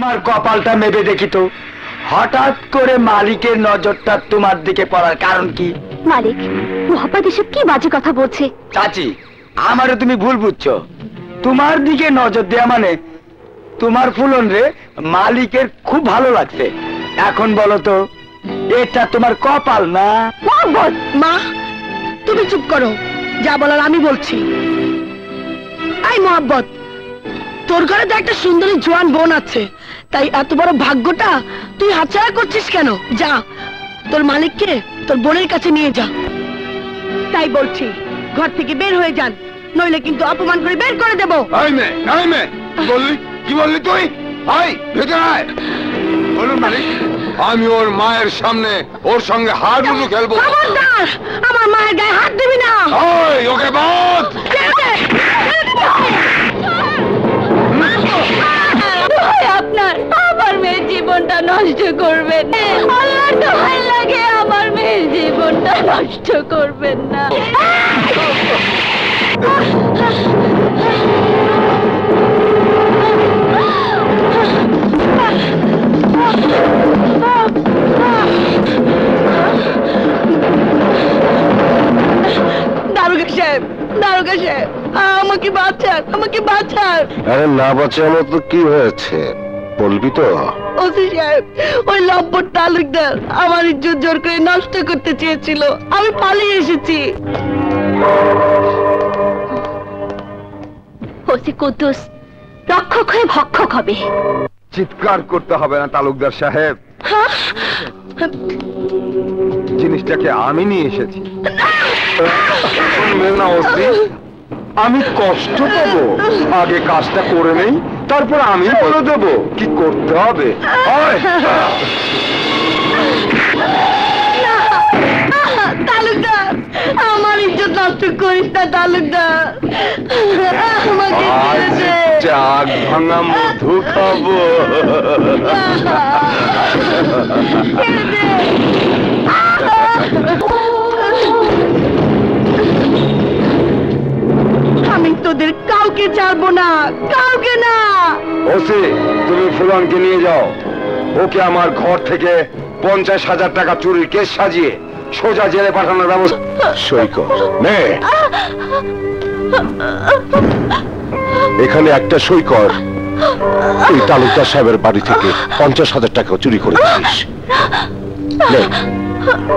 তোমার কপালটা মেপে দেখি তো, হঠাৎ করে মালিকের নজরটা তোমার দিকে পড়ার কারণ কি? মালিক, মোহাম্মদ এসব কি বাজে কথা বলছে? চাচি, আমারও তুমি ভুল বুঝছো। তোমার দিকে নজর দেয়া মানে তোমার ফুলন রে মালিকের খুব ভালো লাগছে। এখন বলো তো, এটা তোমার কপাল না? মোহাম্মদ, মা তুমি চুপ করো, যা বলার আমি বলছি। এই মোহাম্মদ, তোর ঘরে তো একটা সুন্দরী জোয়ান বোন আছে, তাই এত বড় ভাগ্যটা তুই হাতছাড়া করছিস কেন? যা, তোর মালিককে তোর বোনের কাছে নিয়ে যা। তাই বলছি, ঘর থেকে বের হয়ে যান, নইলে কিন্তু অপমান করে বের করে দেবো। কি বললি তুই? আয় ভেতরে আয়। বলুন মালিক, আমি ওর মায়ের সামনে ওর সঙ্গে হাডুডু খেলবো। খবরদার, আমার মায়ের গায়ে হাত দিবি না। ওই ওকে বাদ। আপনার আমার মেয়ের জীবনটা নষ্ট করবেন, আল্লাহর দোহাই লাগে আমার মেয়ের জীবনটা নষ্ট করবেন না। দারোগা সাহেব, দারোগা সাহেব, আমাকে বাঁচান, আমাকে বাঁচান। আরে না বাঁচানোর তো কি হয়েছে বলবি তো? ওসি সাহেব, ওই লম্পট তালুকদার আমার ইজ্জত জোর করে নষ্ট করতে চেয়েছিল, আমি পালিয়ে এসেছি। ওসি কুদ্দুস রক্ষক হয়ে ভক্ষক হবে। চিৎকার করতে হবে না তালুকদার সাহেব, জিনিসটাকে আমি নিয়ে এসেছি। আমি কষ্ট পাবো, আগে কাজটা করে নেই, তারপর আমি বলে দেবো কি করতে হবে। তালুকদার, আমার ইজ্জত নষ্ট করিস না তালুকদার, আমাকে ছেড়ে দে। চাক ভাঙা মধু খাবো। ছেড়ে দে। আমি তোদের কাউকে ছাড়বো না, কাউকে না। ওসি, তুমি ফুলনকে নিয়ে যাও, ওকে আমার ঘর থেকে 50,000 টাকা চুরির কেস সাজিয়ে সোজা জেলে পাঠানোর ব্যবস্থা। সই কর নে, এখানে একটা সই কর। তুই তালুকদার সাহেবের বাড়ি থেকে 50,000 টাকা চুরি করেছিস।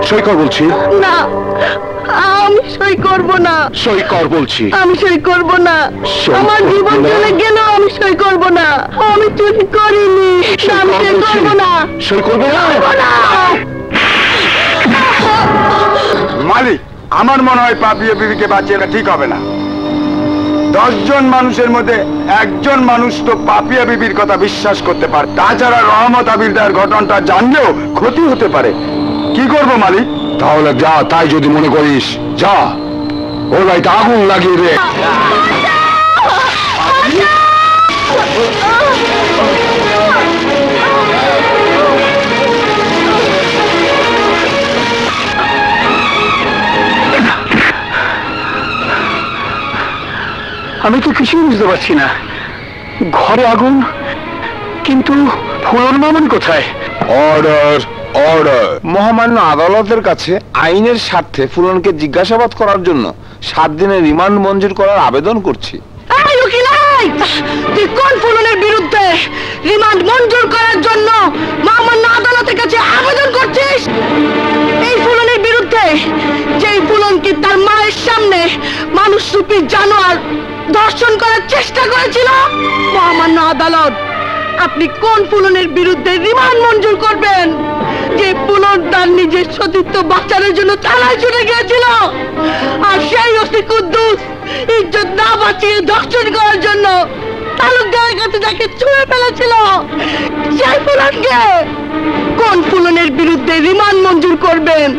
সই কর বলছি। না, আমি সই করব না। সই কর বলছি। আমি সই করব না, আমার জীবন চলে গেলেও আমি সই করব না। আমি চুরি করিনি, আমি সই করব না। সই করবে না? মালিক, আমার মনে হয় পাপিয়া বিবিকে বাঁচিয়ে ঠিক হবে না। 10 জন মানুষের মধ্যে একজন মানুষ তো পাপিয়া বিবির কথা বিশ্বাস করতে পারে। তাছাড়া রহমত আবিরদার ঘটনাটা জানলেও ক্ষতি হতে পারে। কি করবো মালিক? তাহলে যা, তাই যদি মনে করিস যা, ওর বাড়িতে আগুন লাগিয়ে দে। আমি তো কিছুই বুঝতে পারছি না, ঘরে আগুন কিন্তু ফুলন মামুন কোথায়? Order order. মহামান্য আদালতের কাছে আইনের স্বার্থে ফুলনকে জিজ্ঞাসাবাদ করার জন্য 7 দিনের রিমান্ড মঞ্জুর করার আবেদন করছি। তুই কোন ফুলনের বিরুদ্ধে রিমান্ড মঞ্জুর করার জন্য মহামান্য আদালতের কাছে আবেদন করছিস? এই ফুলনের বিরুদ্ধে, যেই ফুলনকে তার মায়ের সামনে মানুষরূপী জানোয়ার ধর্ষণ করার চেষ্টা করেছিল। মহামান্য আদালত, আপনি কোন ফুলনের বিরুদ্ধে রিমান্ড মঞ্জুর করবেন? যে ফুলন তার নিজের সতীত্ব বাঁচানোর জন্য থানায় ছুটে গিয়েছিল, আর সেই ওসি কুদ্দুস ইজ্জত না বাঁচিয়ে ধর্ষণ করার জন্য তালুকদারের কাছে যাকে ছুঁড়ে ফেলেছিল, সেই ফুলনকে কোন ফুলনের বিরুদ্ধে রিমান্ড মঞ্জুর করবেন?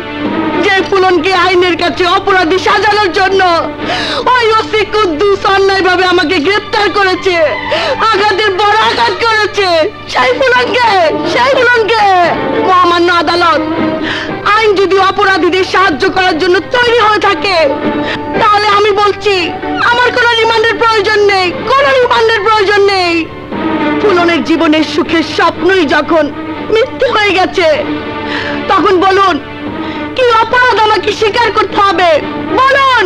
যে ফুলনকে আইনের কাছে অপরাধী সাজানোর জন্য ওই ওসি কুদ্দুস অন্যায়ভাবে আমাকে গ্রেফতার করেছে, আঘাতের বড় আঘাত করেছে, সেই ফুলনকে, সেই ফুলনকে। মহামান্য আদালত, আইন যদি অপরাধীদের সাহায্য করার জন্য তৈরি হয়ে থাকে, তাহলে আমি বলছি আমার কোনো রিমান্ডের প্রয়োজন নেই, কোনো রিমান্ডের প্রয়োজন নেই। ফুলনের জীবনের সুখের স্বপ্নই যখন মিথ্যে হয়ে গেছে, তখন বলুন কি অপরাধ আমাকে স্বীকার করতে হবে? বলুন,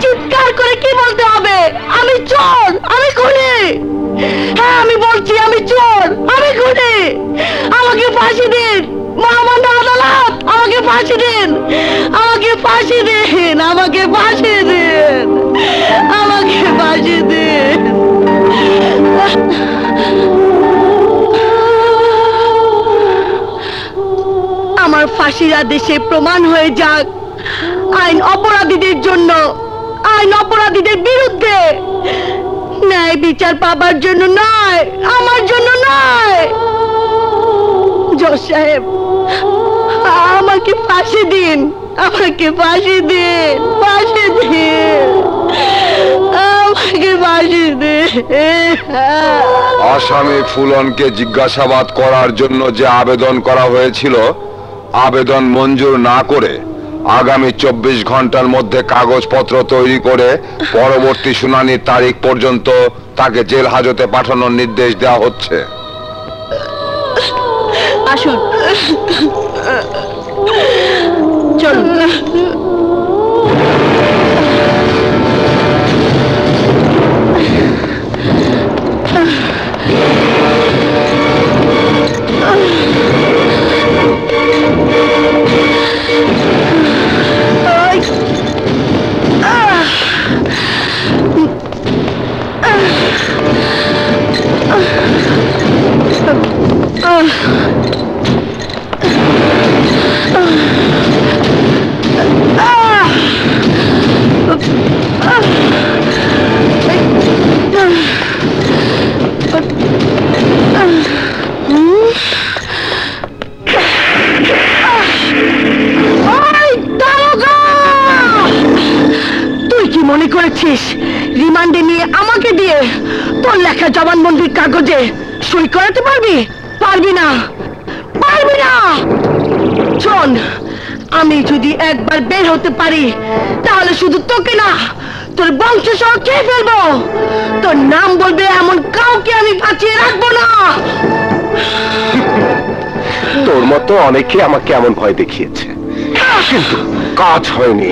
চিৎকার করে কি বলতে হবে? আমি চোর, আমি খুনি। হ্যাঁ, আমি বলছি আমি চোর, আমি খুনি। আমাকে ফাঁসি দিন মহামান্য আদালত, আমাকে ফাঁসি দিন, আমাকে ফাঁসি দিন, আমাকে ফাঁসি দিন, আমাকে ফাঁসি দিন। আমার ফাঁসির আদেশে প্রমাণ হয়ে যাক আইন অপরাধীদের জন্য, আইন অপরাধীদের বিরুদ্ধে, ন্যায় বিচার পাবার জন্য নয়, আমার জন্য নয়। জজ সাহেব, আমাকে ফাঁসি দিন, আমাকে ফাঁসি দিন, ফাঁসি দিন, আমাকে ফাঁসি দিন। আসামি ফুলনকে জিজ্ঞাসাবাদ করার জন্য যে আবেদন করা হয়েছিল, আবেদন মঞ্জুর না করে আগামী 24 ঘন্টার মধ্যে কাগজপত্র তৈরি করে পরবর্তী শুনানির তারিখ পর্যন্ত তাকে জেল হাজতে পাঠানোর নির্দেশ দেওয়া হচ্ছে। আসুন, চলুন। মনে করেছিস রিমান্ডে নিয়ে আমাকে দিয়ে তোর লেখা জবানবন্দির কাগজে সই করাতে পারবি? পারবি না, পারবি না। শোন, আমি যদি একবার বের হতে পারি তাহলে শুধু তোকে না, তোর বংশ সহ খেয়ে ফেলবো। তোর নাম বলবে এমন কাউকে আমি বাঁচিয়ে রাখবো না। তোর মতো অনেকে আমাকে এমন ভয় দেখিয়েছে, কিন্তু কাজ হয়নি।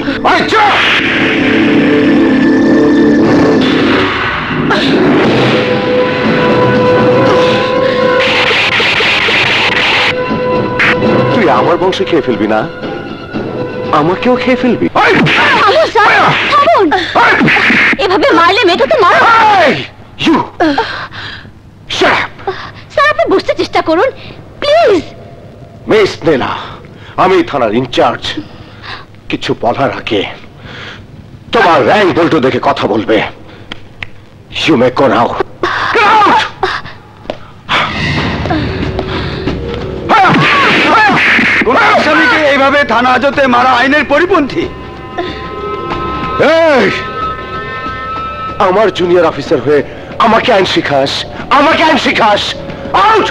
তুই আমার বংশ খেয়ে ফেলবি না, আমাকেও খেয়ে ফেলবি। এভাবে মারলে মেয়েটাকে মারো। স্যার, আপনি বুঝতে চেষ্টা করুন প্লিজ। মিস নেলা, আমি থানার ইনচার্জ। কিছু বলার আগে তোমার র্যাঙ্ক বল্টু দেখে কথা বলবে। ইউ মে গো নাও। কোন আসামিকে এইভাবে থানা হাজতে মারা আইনের পরিপন্থী। আমার জুনিয়র অফিসার হয়ে আমাকে আইন শিখাস, আমাকে আইন শিখাস। আউট!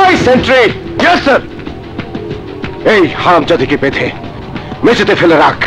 এই সেন্ট্রি। Yes sir. এই হারামজাদিকে বেঁধে মেঝেতে ফেলে রাখ।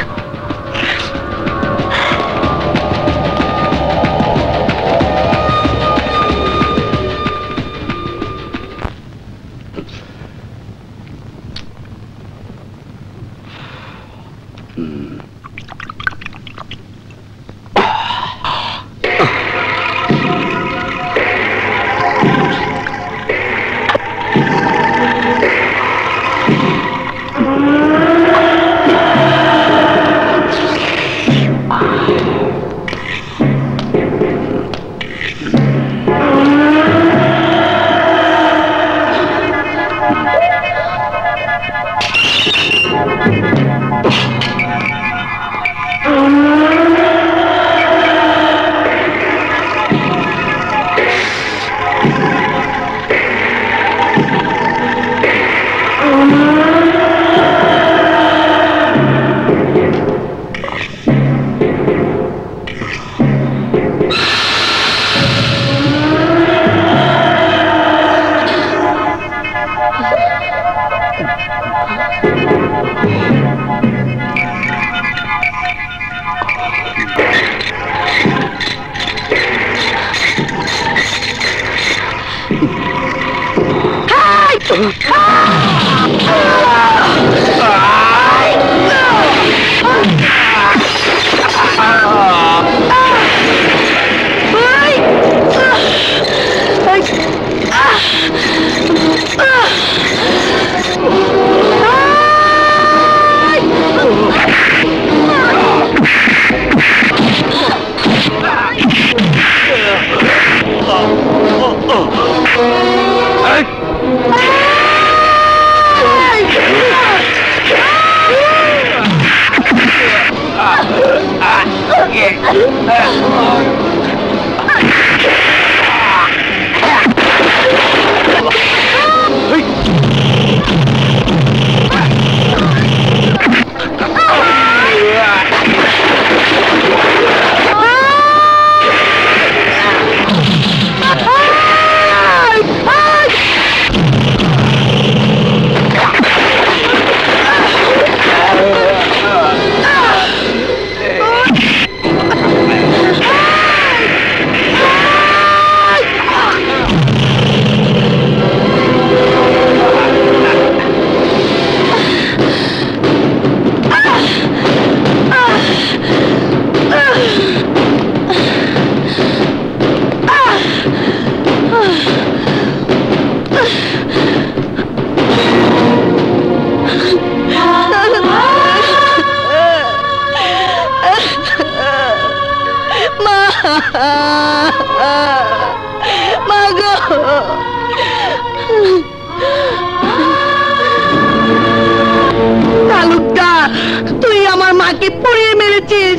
মাকে পুড়িয়ে মেরেছিস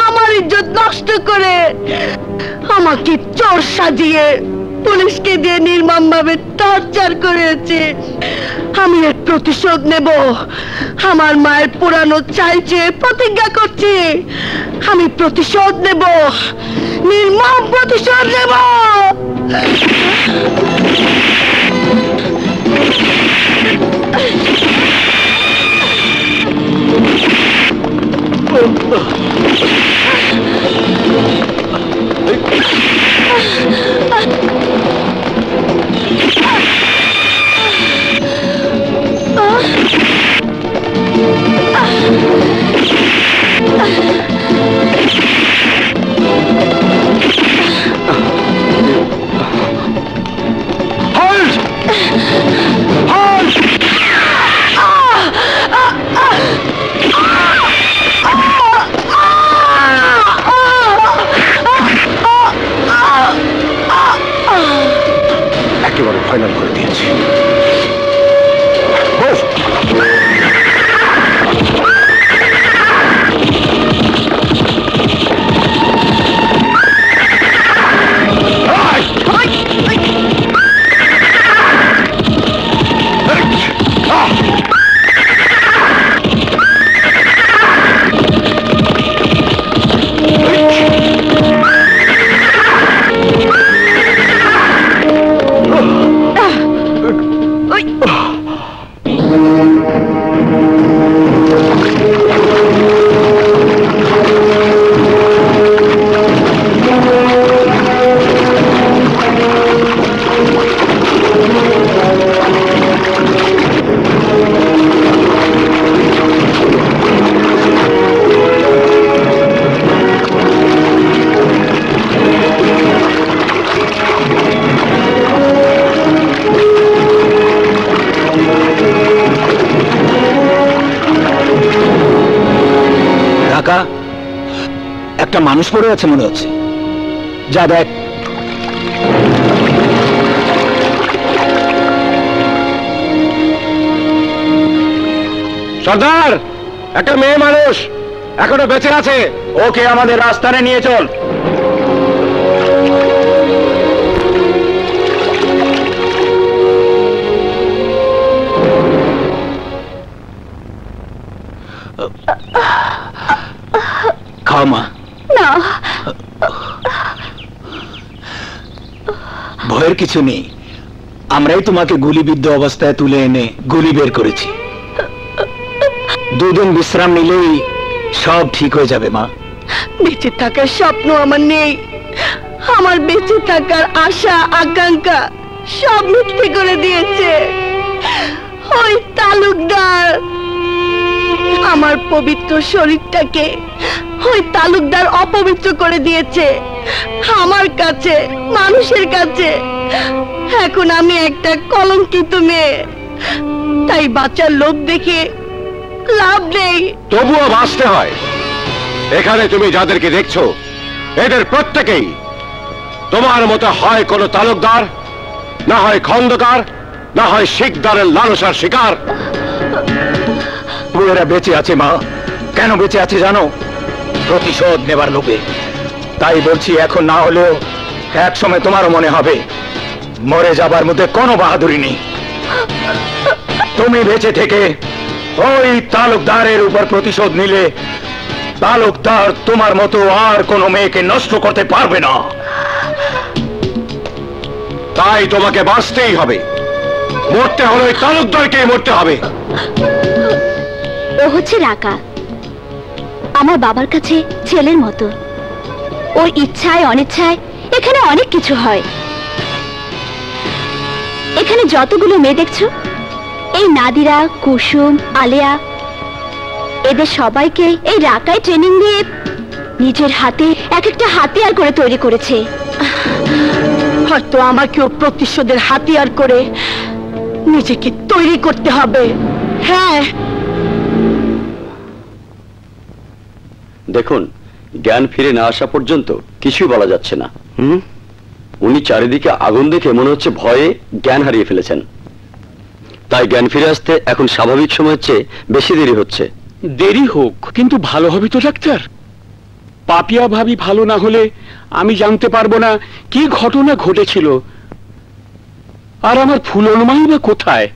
আমার ইজ্জত নষ্ট করে, আমাকে চোর সাজিয়ে পুলিশকে দিয়ে নির্মমভাবে টর্চার করেছিস। আমি এর প্রতিশোধ নেব। আমার মায়ের পুরানো চাল চেয়ে প্রতিজ্ঞা করছি, আমি প্রতিশোধ নেব, নির্মম প্রতিশোধ নেব। একেবারে ফাইনাল করে দিয়েছি। একটা মানুষ পড়ে আছে মনে হচ্ছে, যা দেখ। সর্দার, একটা মেয়ে মানুষ এখনো বেঁচে আছে, ওকে আমাদের রাস্তায় নিয়ে চল। খাও মা। না, ভয়ের কিছু নেই, আমরাই তোমাকে গুলিবিদ্ধ অবস্থায় তুলে এনে গুলি বের করেছি। দুদিন বিশ্রাম নিলেই সব ঠিক হয়ে যাবে মা। বেঁচে থাকার স্বপ্ন আমার নেই, আমার বেঁচে থাকার আশা আকাঙ্ক্ষা সব মিথ্যে করে দিয়েছে ওই তালুকদার। আমার পবিত্র শরীরটাকে ওই তালুকদার অপবিত্র করে দিয়েছে আমার কাছে, মানুষের কাছে। এখন আমি একটা কলঙ্কিত মেয়ে, তাই বাঁচার লোভ দেখে লাভ নেই। তবুও বাঁচতে হয়। এখানে তুমি যাদেরকে দেখছো এদের প্রত্যেকেই তোমার মতো হয় কোনো তালুকদার, না হয় খন্দকার, না হয় শিকদারের লালসার শিকার। এরা বেঁচে আছে মা। কেন বেঁচে আছে জানো? প্রতিশোধ নেবার লোভে। তাই বলছি, এখন না হলেও এক সময় তোমারও মনে হবে মরে যাবার মধ্যে কোনো বাহাদুরি নেই। তুমি বেঁচে থেকে ওই তালুকদারের উপর প্রতিশোধ নিলে তালুকদার তোমার মতো আর কোনো মেয়েকে নষ্ট করতে পারবে না। তাই তোমাকে বাঁচতেই হবে, মরতে হলে ওই তালুকদারকেই মরতে হবে। ও হচ্ছে রাকা, আমার বাবার কাছে ছেলের মতো। ওর ইচ্ছায় অনিচ্ছায় এখানে অনেক কিছু হয়। এখানে যতগুলো মেয়ে দেখছো, এই নাদিরা, কুসুম, আলেয়া, এদের সবাইকে এই রাকাই ট্রেনিং দিয়ে নিজের হাতে এক একটা হাতিয়ার করে তৈরি করেছে। হয়তো আমাকেও প্রতিশোধের হাতিয়ার করে নিজেকে তৈরি করতে হবে। হ্যাঁ, দেখুন, জ্ঞান ফিরে না আসা পর্যন্ত কিছুই বলা যাচ্ছে না। উনি চারিদিকে আগুন দেখে মনে হচ্ছে ভয়ে জ্ঞান হারিয়ে ফেলেছেন। তাই জ্ঞান ফিরে আসতে এখন স্বাভাবিক সময়ের চেয়ে বেশি দেরি হচ্ছে। দেরি হোক, কিন্তু ভালো হবে তো ডাক্তার। পাপিয়া ভাবি ভালো না হলে আমি জানতে পারবো না কি ঘটনা ঘটেছিল, আর আমার ফুলনমাই বা কোথায়।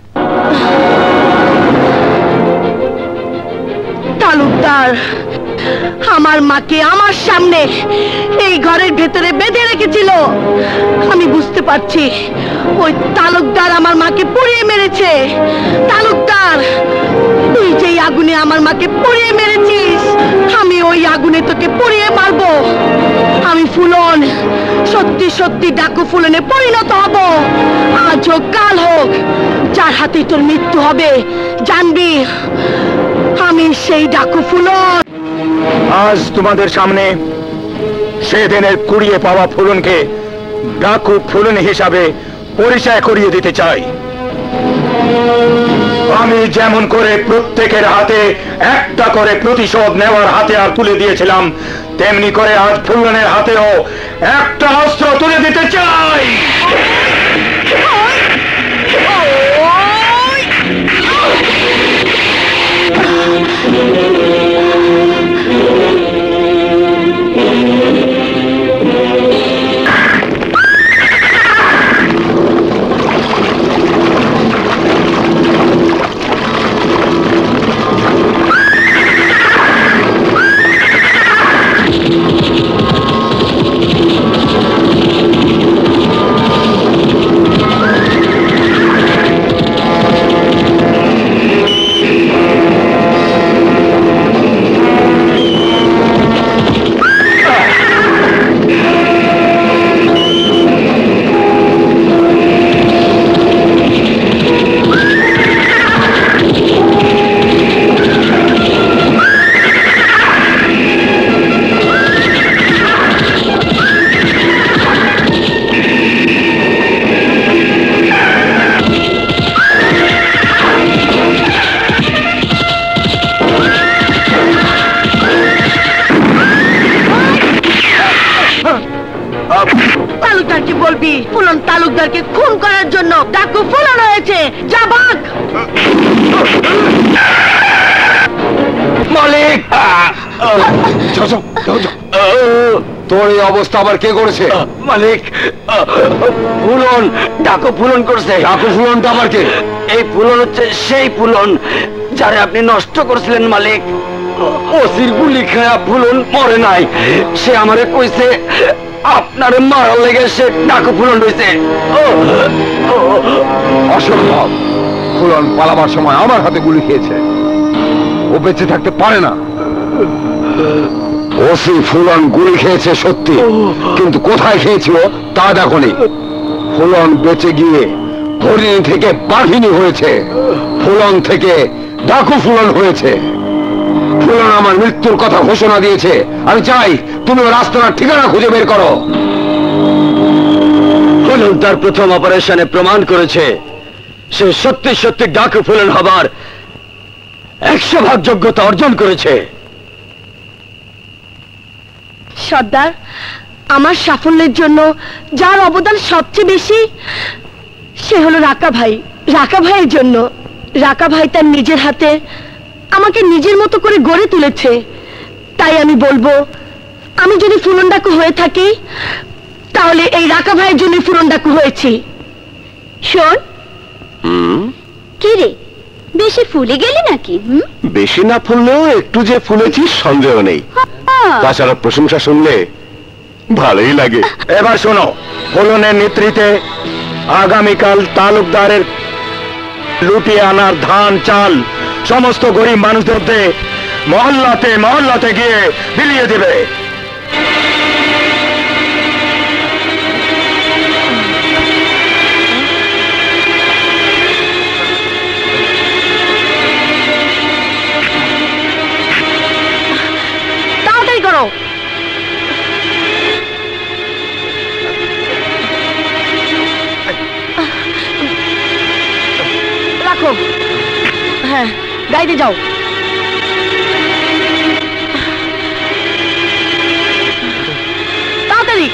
তালুকদার আমার মাকে আমার সামনে এই ঘরের ভেতরে বেঁধে রেখেছিল। আমি বুঝতে পারছি ওই তালুকদার আমার মাকে পুড়িয়ে মেরেছে। তালুকদার, তুই যেই আগুনে আমার মাকে পুড়িয়ে মেরেছিস, আমি ওই আগুনে তোকে পুড়িয়ে মারবো। আমি ফুলন সত্যি সত্যি ডাকু ফুলনে পরিণত হব, আজ হোক কাল হোক, যার হাতে তোর মৃত্যু হবে জানবি আমি সেই ডাকু ফুলন। আজ তোমাদের সামনে সেদিনের কুড়িয়ে পাওয়া ফুলনকে ডাকু ফুলন হিসাবে পরিচয় করিয়ে দিতে চাই। আমি যেমন করে প্রত্যেকের হাতে একটা করে প্রতিশোধ নেওয়ার হাতিয়ার তুলে দিয়েছিলাম, তেমনি করে আজ ফুলনের হাতেও একটা অস্ত্র তুলে দিতে চাই। তালুকদারকে বলবি ফুলন তালুকদারকে খুন করার জন্য ডাকু ফুলন হয়েছে। যা ভাগ। মালিক, তোর এই অবস্থা আবার কে করেছে? মালিক, ফুলন ডাকু ফুলন করছে। ডাকু ফুলনটা আবার কে? এই ফুলন হচ্ছে সেই ফুলন যারে আপনি নষ্ট করছিলেন মালিক। ওসির গুলি খায়া ফুলন মরে নাই, সে আমারে কইছে আপনার মারার লেগে সে ডাকু ফুলন হয়েছে। অসম্ভব, ফুলন পালাবার সময় আমার হাতে গুলি খেয়েছে, ও বেঁচে থাকতে পারে না। ওসি ফুলন গুলি খেয়েছে সত্যি, কিন্তু কোথায় খেয়েছিল তা দেখনি। ফুলন বেঁচে গিয়ে হরিণী থেকে বাঘিনী হয়েছে, ফুলন থেকে ডাকু ফুলন হয়েছে। ফুলন আমার মৃত্যুর কথা ঘোষণা দিয়েছে। আমি চাই তুমি ওর রাস্তার ঠিকানা খুঁজে বের করো। ফুলন তার প্রথম অপারেশনে প্রমাণ করেছে সে সত্যি সত্যি ডাকু ফুলন হবার 100% যোগ্যতা অর্জন করেছে। সর্দার, আমার সাফল্যের জন্য যার অবদান সবচেয়ে বেশি সে হলো রাকা ভাই। রাকা ভাইয়ের জন্য রাকা ভাই তার নিজের হাতে আমাকে নিজের মতো করে গড়ে তুলেছে। তাই আমি বলবো, আমি যদি ফুলন ডাকু হয়ে থাকি তাহলে এই রাকা ভাইয়ের জন্য ফুলন ডাকু হয়েছি। শোন, কি রে বেশি ফুলে গেলি নাকি? বেশি না ফুললেও একটু যে ফুলেছিস সন্দেহ নেই। তাছাড়া প্রশংসা শুনলে ভালোই লাগে। এবার শোনো, ফুলনের নেতৃত্বে আগামীকাল তালুকদারের লুটিয়ে আনার ধান চাল সমস্ত গরিব মানুষদের মধ্যে মহল্লাতে মহল্লাতে গিয়ে বিলিয়ে দেবে। তাড়াতাড়ি করো। রাখো। হ্যাঁ, গাইতে যাও। তাড়াতাড়ি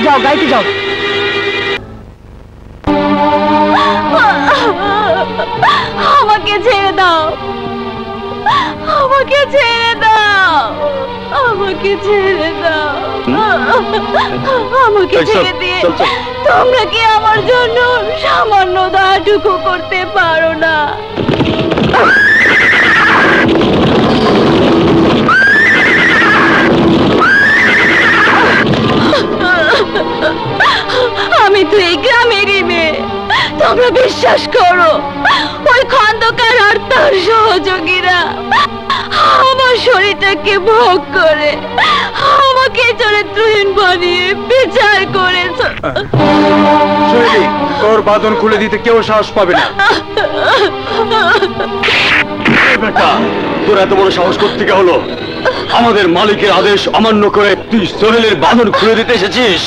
যাও, গাইতে যাও। আমাকে ছেড়ে দাও, আমাকে ছেড়ে দিয়ে তোমরা কি আমার জন্য সামান্য দয়াটুকু করতে পারো না? আমি তো এই গ্রামেরই মেয়ে। তোমরা বিশ্বাস করো, ওই খন্দকার আর তার সহযোগীরা আমার শরীরটাকে ভোগ করে আমাকে চরিত্রহীন বানিয়ে বিচার করেছে। তোর বাঁধন খুলে দিতে কেউ সাহস পাবে না। বেটা, তোর এত বড় সাহস কোত্থেকে হলো? আমাদের মালিকের আদেশ অমান্য করে তুই সোহেলের বাঁধন খুলে দিতে এসেছিস?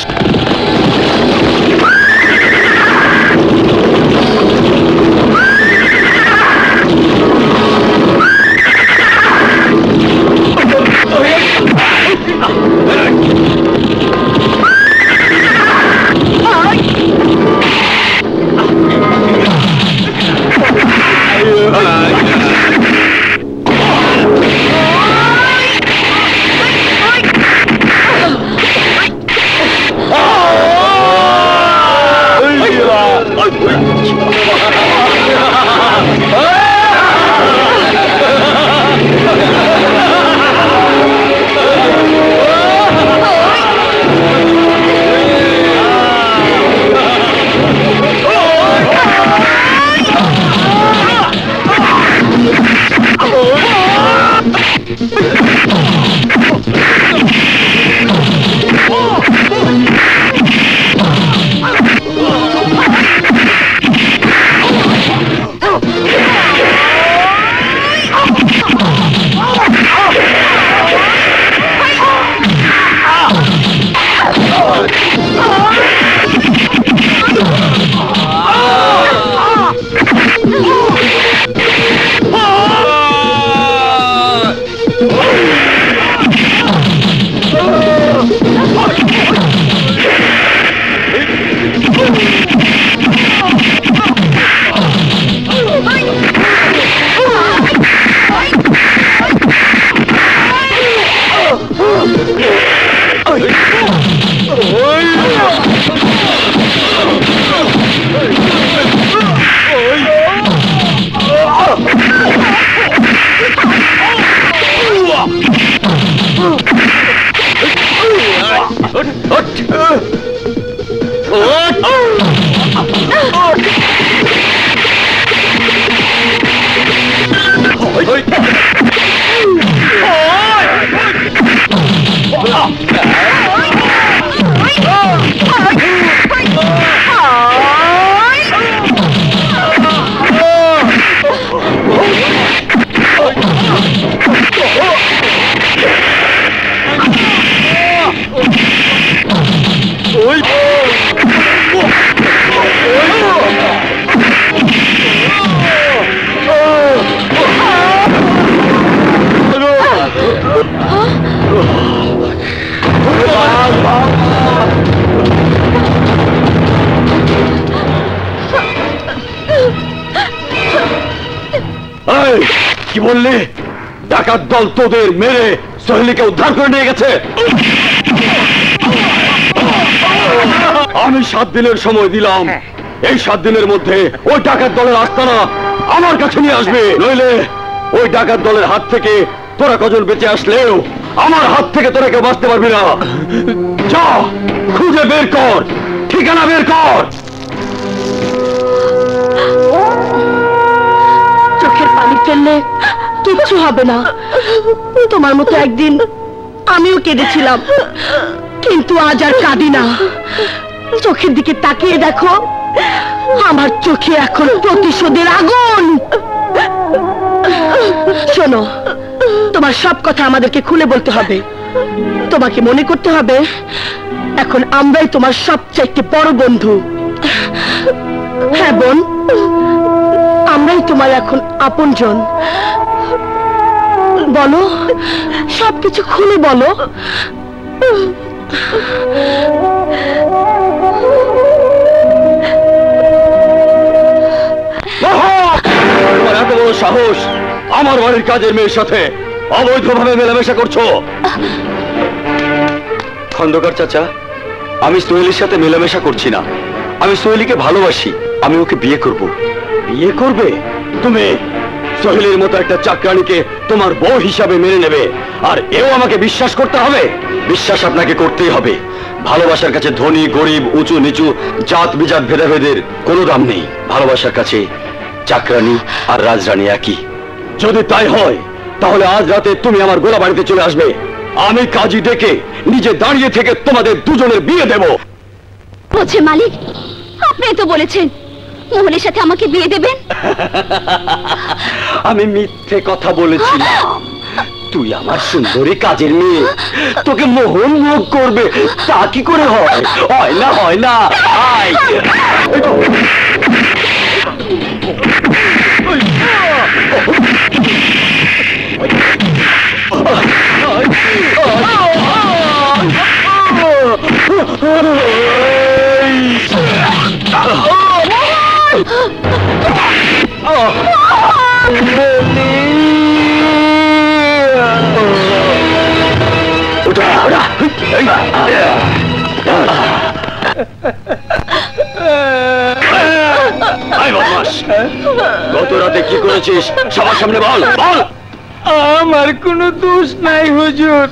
কি বললে? ডাকাত দল তোদের মেরে সোহেলিকে উদ্ধার করে নিয়ে গেছে। আমি 7 দিনের সময় দিলাম, এই 7 দিনের মধ্যে ওই ডাকাত দলের আস্তানা আমার কাছে নিয়ে আসবে, নইলে ওই ডাকাত দলের হাত থেকে তোরা কজন বেঁচে আসলেও আমার হাত থেকে তোরা কেউ বাঁচতে পারবি না। যা, খুঁজে বের কর, ঠিকানা বের কর। চোখের পানি ফেললে কিচ্ছু হবে না। তোমার মতো একদিন আমিও কেঁদেছিলাম, কিন্তু আজ আর কাঁদি না। চোখের দিকে তাকিয়ে দেখো, আমার চোখে এখন প্রতিশোধের আগুন। শোনো, তোমার সব কথা আমাদেরকে খুলে বলতে হবে। তোমাকে মনে করতে হবে এখন আমরাই তোমার সবচাইতে বড় বন্ধু। হ্যাঁ বোন, আমরাই তোমার এখন আপনজন। বলো, সবকিছু খুলে বলো। এত বড় সাহস, আমার বাড়ির কাজের মেয়ের সাথে অবৈধভাবে মেলামেশা করছো? খন্দকার চাচা, আমি সোহেলির সাথে মেলামেশা করছি না। আমি সোহেলিকে ভালোবাসি, আমি ওকে বিয়ে করব। বিয়ে করবে তুমি? সোহেলির মতো একটা চাকরানিকে তোমার বউ হিসাবে মেনে নেবে, আর এও আমাকে বিশ্বাস করতে হবে? বিশ্বাস আপনাকে করতেই হবে। ভালোবাসার কাছে ধনী গরিব, উঁচু নিচু, জাত বিজাত ভেদাভেদের কোনো দাম নেই। ভালোবাসার কাছে চাকরানি আর রাজরানী একই। যদি তাই হয় তাহলে আজ রাতে তুমি আমার গোলা বাড়িতে চলে আসবে। আমি কাজী ডেকে নিজে দাঁড়িয়ে থেকে তোমাদের দুজনের বিয়ে দেব। বলছে মালিক, আপনি তো বলেছেন মোহনের সাথে আমাকে বিয়ে দেবেন। আমি মিথ্যে কথা বলেছি না। তুই আমার সুন্দরী কাজের মেয়ে, তোকে মোহন ভোগ করবে, তা কি করে হয়? হয় না, হয় না। আয়। গত রাতে কি করেছিস সবার সামনে বল, বল। আমার কোনো দোষ নাই হুজুর,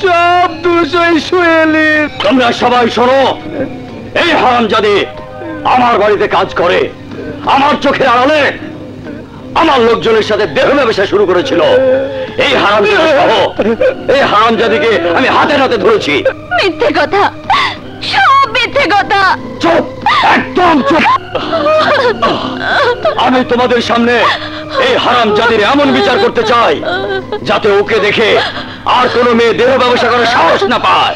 সব দোষ ওই সোহেলের। তোমরা সবাই শোনো, এই হারামজাদী আমার বাড়িতে কাজ করে, আমার চোখের আড়ালে আমার লোকজনের সাথে দেহ ব্যবসা শুরু করেছিল। এই হারামজাদী সহ এই হারামজাদীকে আমি হাতে নাতে ধরেছি। মিথ্যে কথা, সব মিথ্যে কথা। চুপ, একদম চুপ। আমি তোমাদের সামনে এই হারামজাদীর এমন বিচার করতে চাই যাতে ওকে দেখে আর কোনো মেয়ে দেহ ব্যবসা করার সাহস না পায়।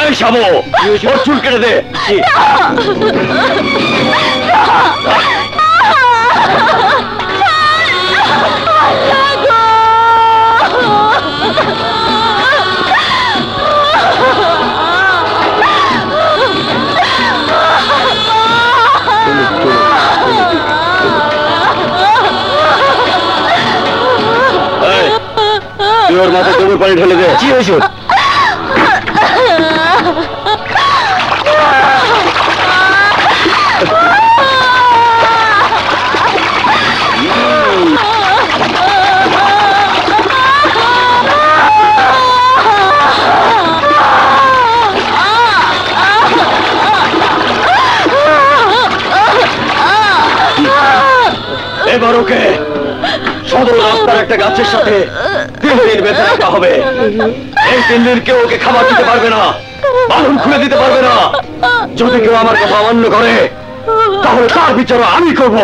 এই শামু, ওর চুল কেটে দে। তুই ওর মাথায় গোবর পানি ঢেলে দে। কি হয়েছে? এবার ওকে সদর রাস্তার একটা গাছের সাথে 3 দিন বেঁধে রাখা হবে। এই 3 দিন কেউ ওকে খাবার দিতে পারবে না, বাঁধন খুলে দিতে পারবে না। যদি কেউ আমার কথা অমান্য করে তাহলে তার বিচার আমি করব।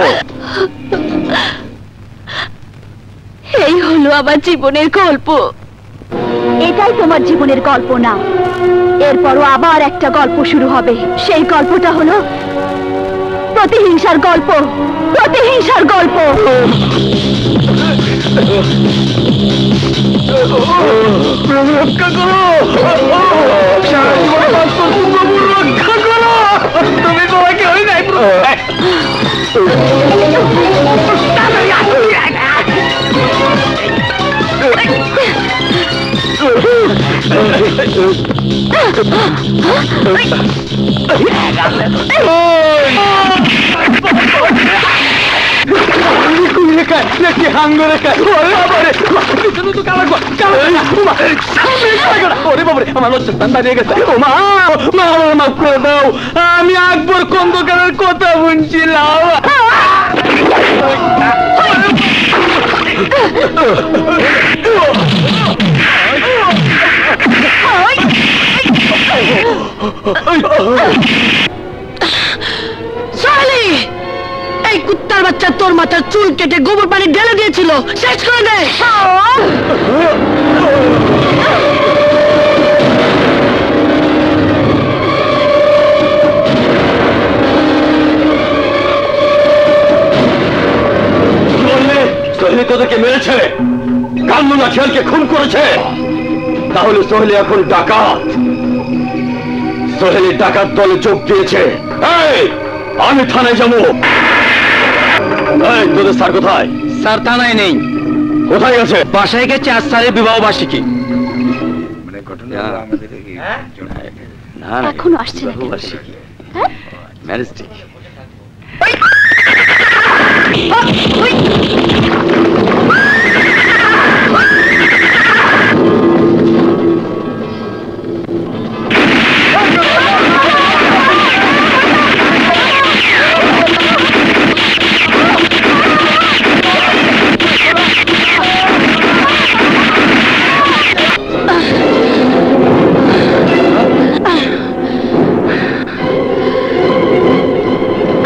এই হলো আমার জীবনের গল্প। এটাই তোমার জীবনের গল্প না, এরপরও আবার একটা গল্প শুরু হবে। সেই গল্পটা হলো প্রতিহিংসার গল্প, প্রতিহিংসার গল্প। রক্ষা করো, রক্ষা করো, তুমি তোমাকে ওই নাই। আমি আকবর খন্দকারের কথা শুনছিলাম। এই কুত্তার বাচ্চা তোর মাথার চুল কেটে গোবর পানি ঢেলে দিয়েছিল, শেষ করে দে। সোহেলি তোদেরকে মেরেছে, কান্নুনা খেয়ালকে খুন করেছে, তাহলে সোহেলি এখন ডাকাত। সোহেলি ডাকাত দলে যোগ দিয়েছে। এই, আমি থানায় যাবো। এই, তোদের স্যার কোথায়? স্যার থানায় নেই। কোথায় আছে? বাসায় গেছে, আজ স্যারের বিবাহ বার্ষিকী। মানে ঘটনা আমাদের এখনো আসছে না কেন? বিবাহবার্ষিকী, হ্যাঁ? Marriage day.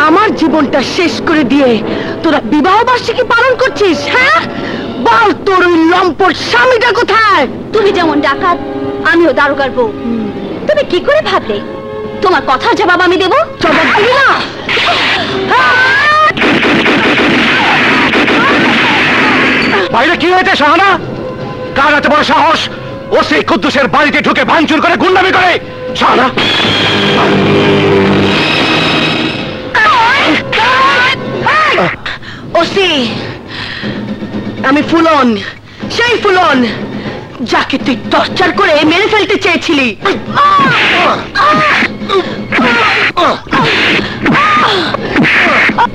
আমার জীবনটা শেষ করে দিয়ে তোরা বিবাহ বার্ষিকী পালন করছিস? হ্যাঁ, বল তোর ওই লম্পট স্বামীটা কোথায়? তুমি যেমন ডাকাত, আমিও দারোগার বউ। তুমি কি করে ভাবলে তোমার কথার জবাব আমি দেবো? জবাব দিবি না? বাইরে কি হয়েছে শাহানা? কার এত বড় সাহস ওসি কুদ্দুসের বাড়িতে ঢুকে ভাঙচুর করে গুন্ডামি করে? শাহানা, ওসি, আমি ফুলন, সেই ফুলন যাকে তুই টর্চার করে মেরে ফেলতে চেয়েছিলি।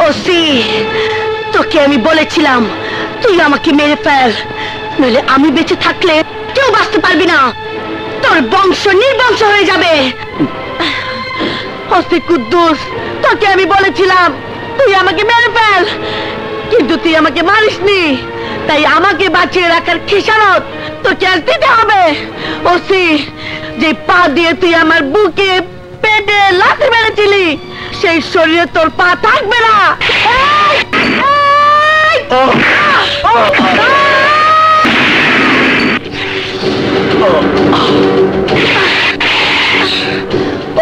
ওসি, তোকে আমি বলেছিলাম তুই আমাকে মেরে ফেল, নইলে আমি বেঁচে থাকলে কেউ বাঁচতে পারবি না, তোর বংশ নির্বংশ হয়ে যাবে। ওসি কুদ্দুস, তোকে আমি বলেছিলাম তুই আমাকে মেরে ফেল, কিন্তু তুই আমাকে মারিসনি, তাই আমাকে বাঁচিয়ে রাখার খেসারত তোকে আজ দিতে হবে। ওসি, যে পা দিয়ে তুই আমার বুকে পেটে লাথি মেরেছিলি, সেই শরীরে তোর পা থাকবে না।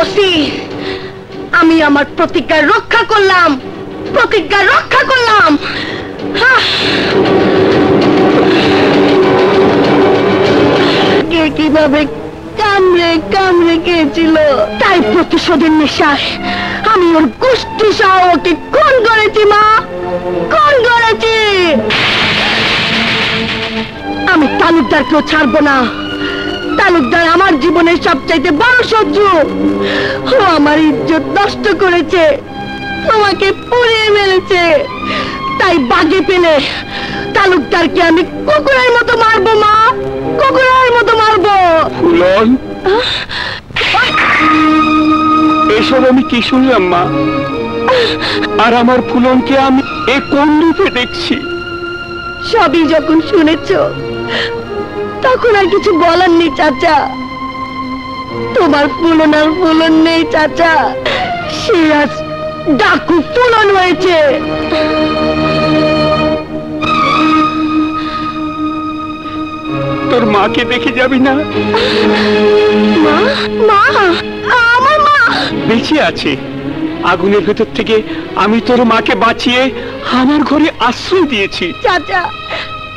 ওসি, আমি আমার প্রতিজ্ঞা রক্ষা করলাম, প্রতিজ্ঞা রক্ষা করলাম। কে কিভাবে কামড়ে কামড়ে খেয়েছিল, তাই প্রতিশোধের নেশায় আমি ওর গোষ্ঠী সহ ওকে খুন করেছি। মা, খুন করেছি। আমি তালুকদারকেও ছাড়বো না। তালুকদার আমার জীবনের সবচাইতে বড় শত্রু। ও আমার ইজ্জত নষ্ট করেছে, তোমাকে পুড়িয়ে মেরেছে, তাই বাগে পেলে তালুকদারকে আমি কুকুরের মতো মারবো। মা, কুকুরের মতো মারবো। ফুলন, এসব আমি কি শুনলাম মা? আর আমার ফুলনকে আমি এ কোন রূপে দেখছি? সবই যখন শুনেছ তখন আর কিছু বলার নেই চাচা। তোমার ফুলন আর ফুলন নেই চাচা, সে আজ ডাকু ফুলন হয়েছে। তোর মাকে দেখে যাবি না? মা, মা, আমার মা বেঁচে আছে। আগুনের ভেতর থেকে আমি তোর মাকে বাঁচিয়ে আমার ঘরে আশ্রয় দিয়েছি। চাচা,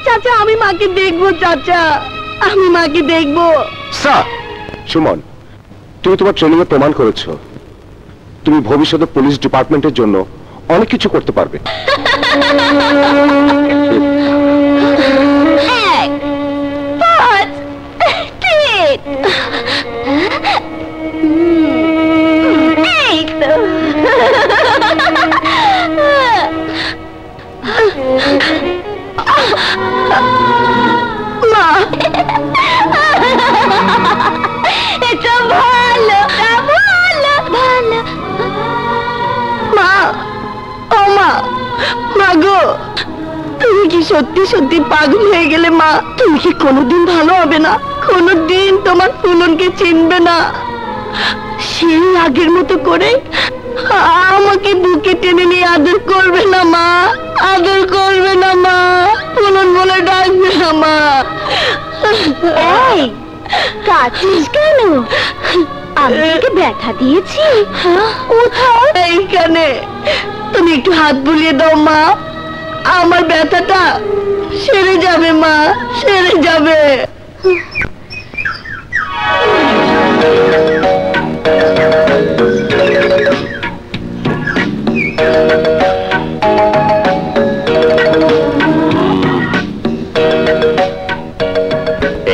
চাচা, আমি মাকে দেখবো চাচা, আমি মাকে দেখবো। স্যার সুমন, তুমি তোমার ট্রেনিং এ প্রমাণ করেছো তুমি ভবিষ্যতে পুলিশ ডিপার্টমেন্টের জন্য অনেক কিছু করতে পারবে। এক, পাঁচ, তিন। এই তো। মা, এটা ভালো, ভালো, ভালো। মা, ও মা, মা গো, তুমি কি সত্যি সত্যি পাগল হয়ে গেলে? মা, তুমি কি কোনোদিন ভালো হবে না? কোনোদিন তোমার ফুলনকে চিনবে না? সেই আগের মতো করে আমাকে বুকে টেনে নিয়ে আদর করবে না? মা, আদর করবে না? মা, ফুলন বলে ডাকবে না? মা, এই কাঁদছিস কেন? আমি তোকে ব্যথা দিয়েছি? কোথায়? এইখানে। তুমি একটু হাত বুলিয়ে দাও মা, আমার ব্যথাটা সেরে যাবে। মা, সেরে যাবে।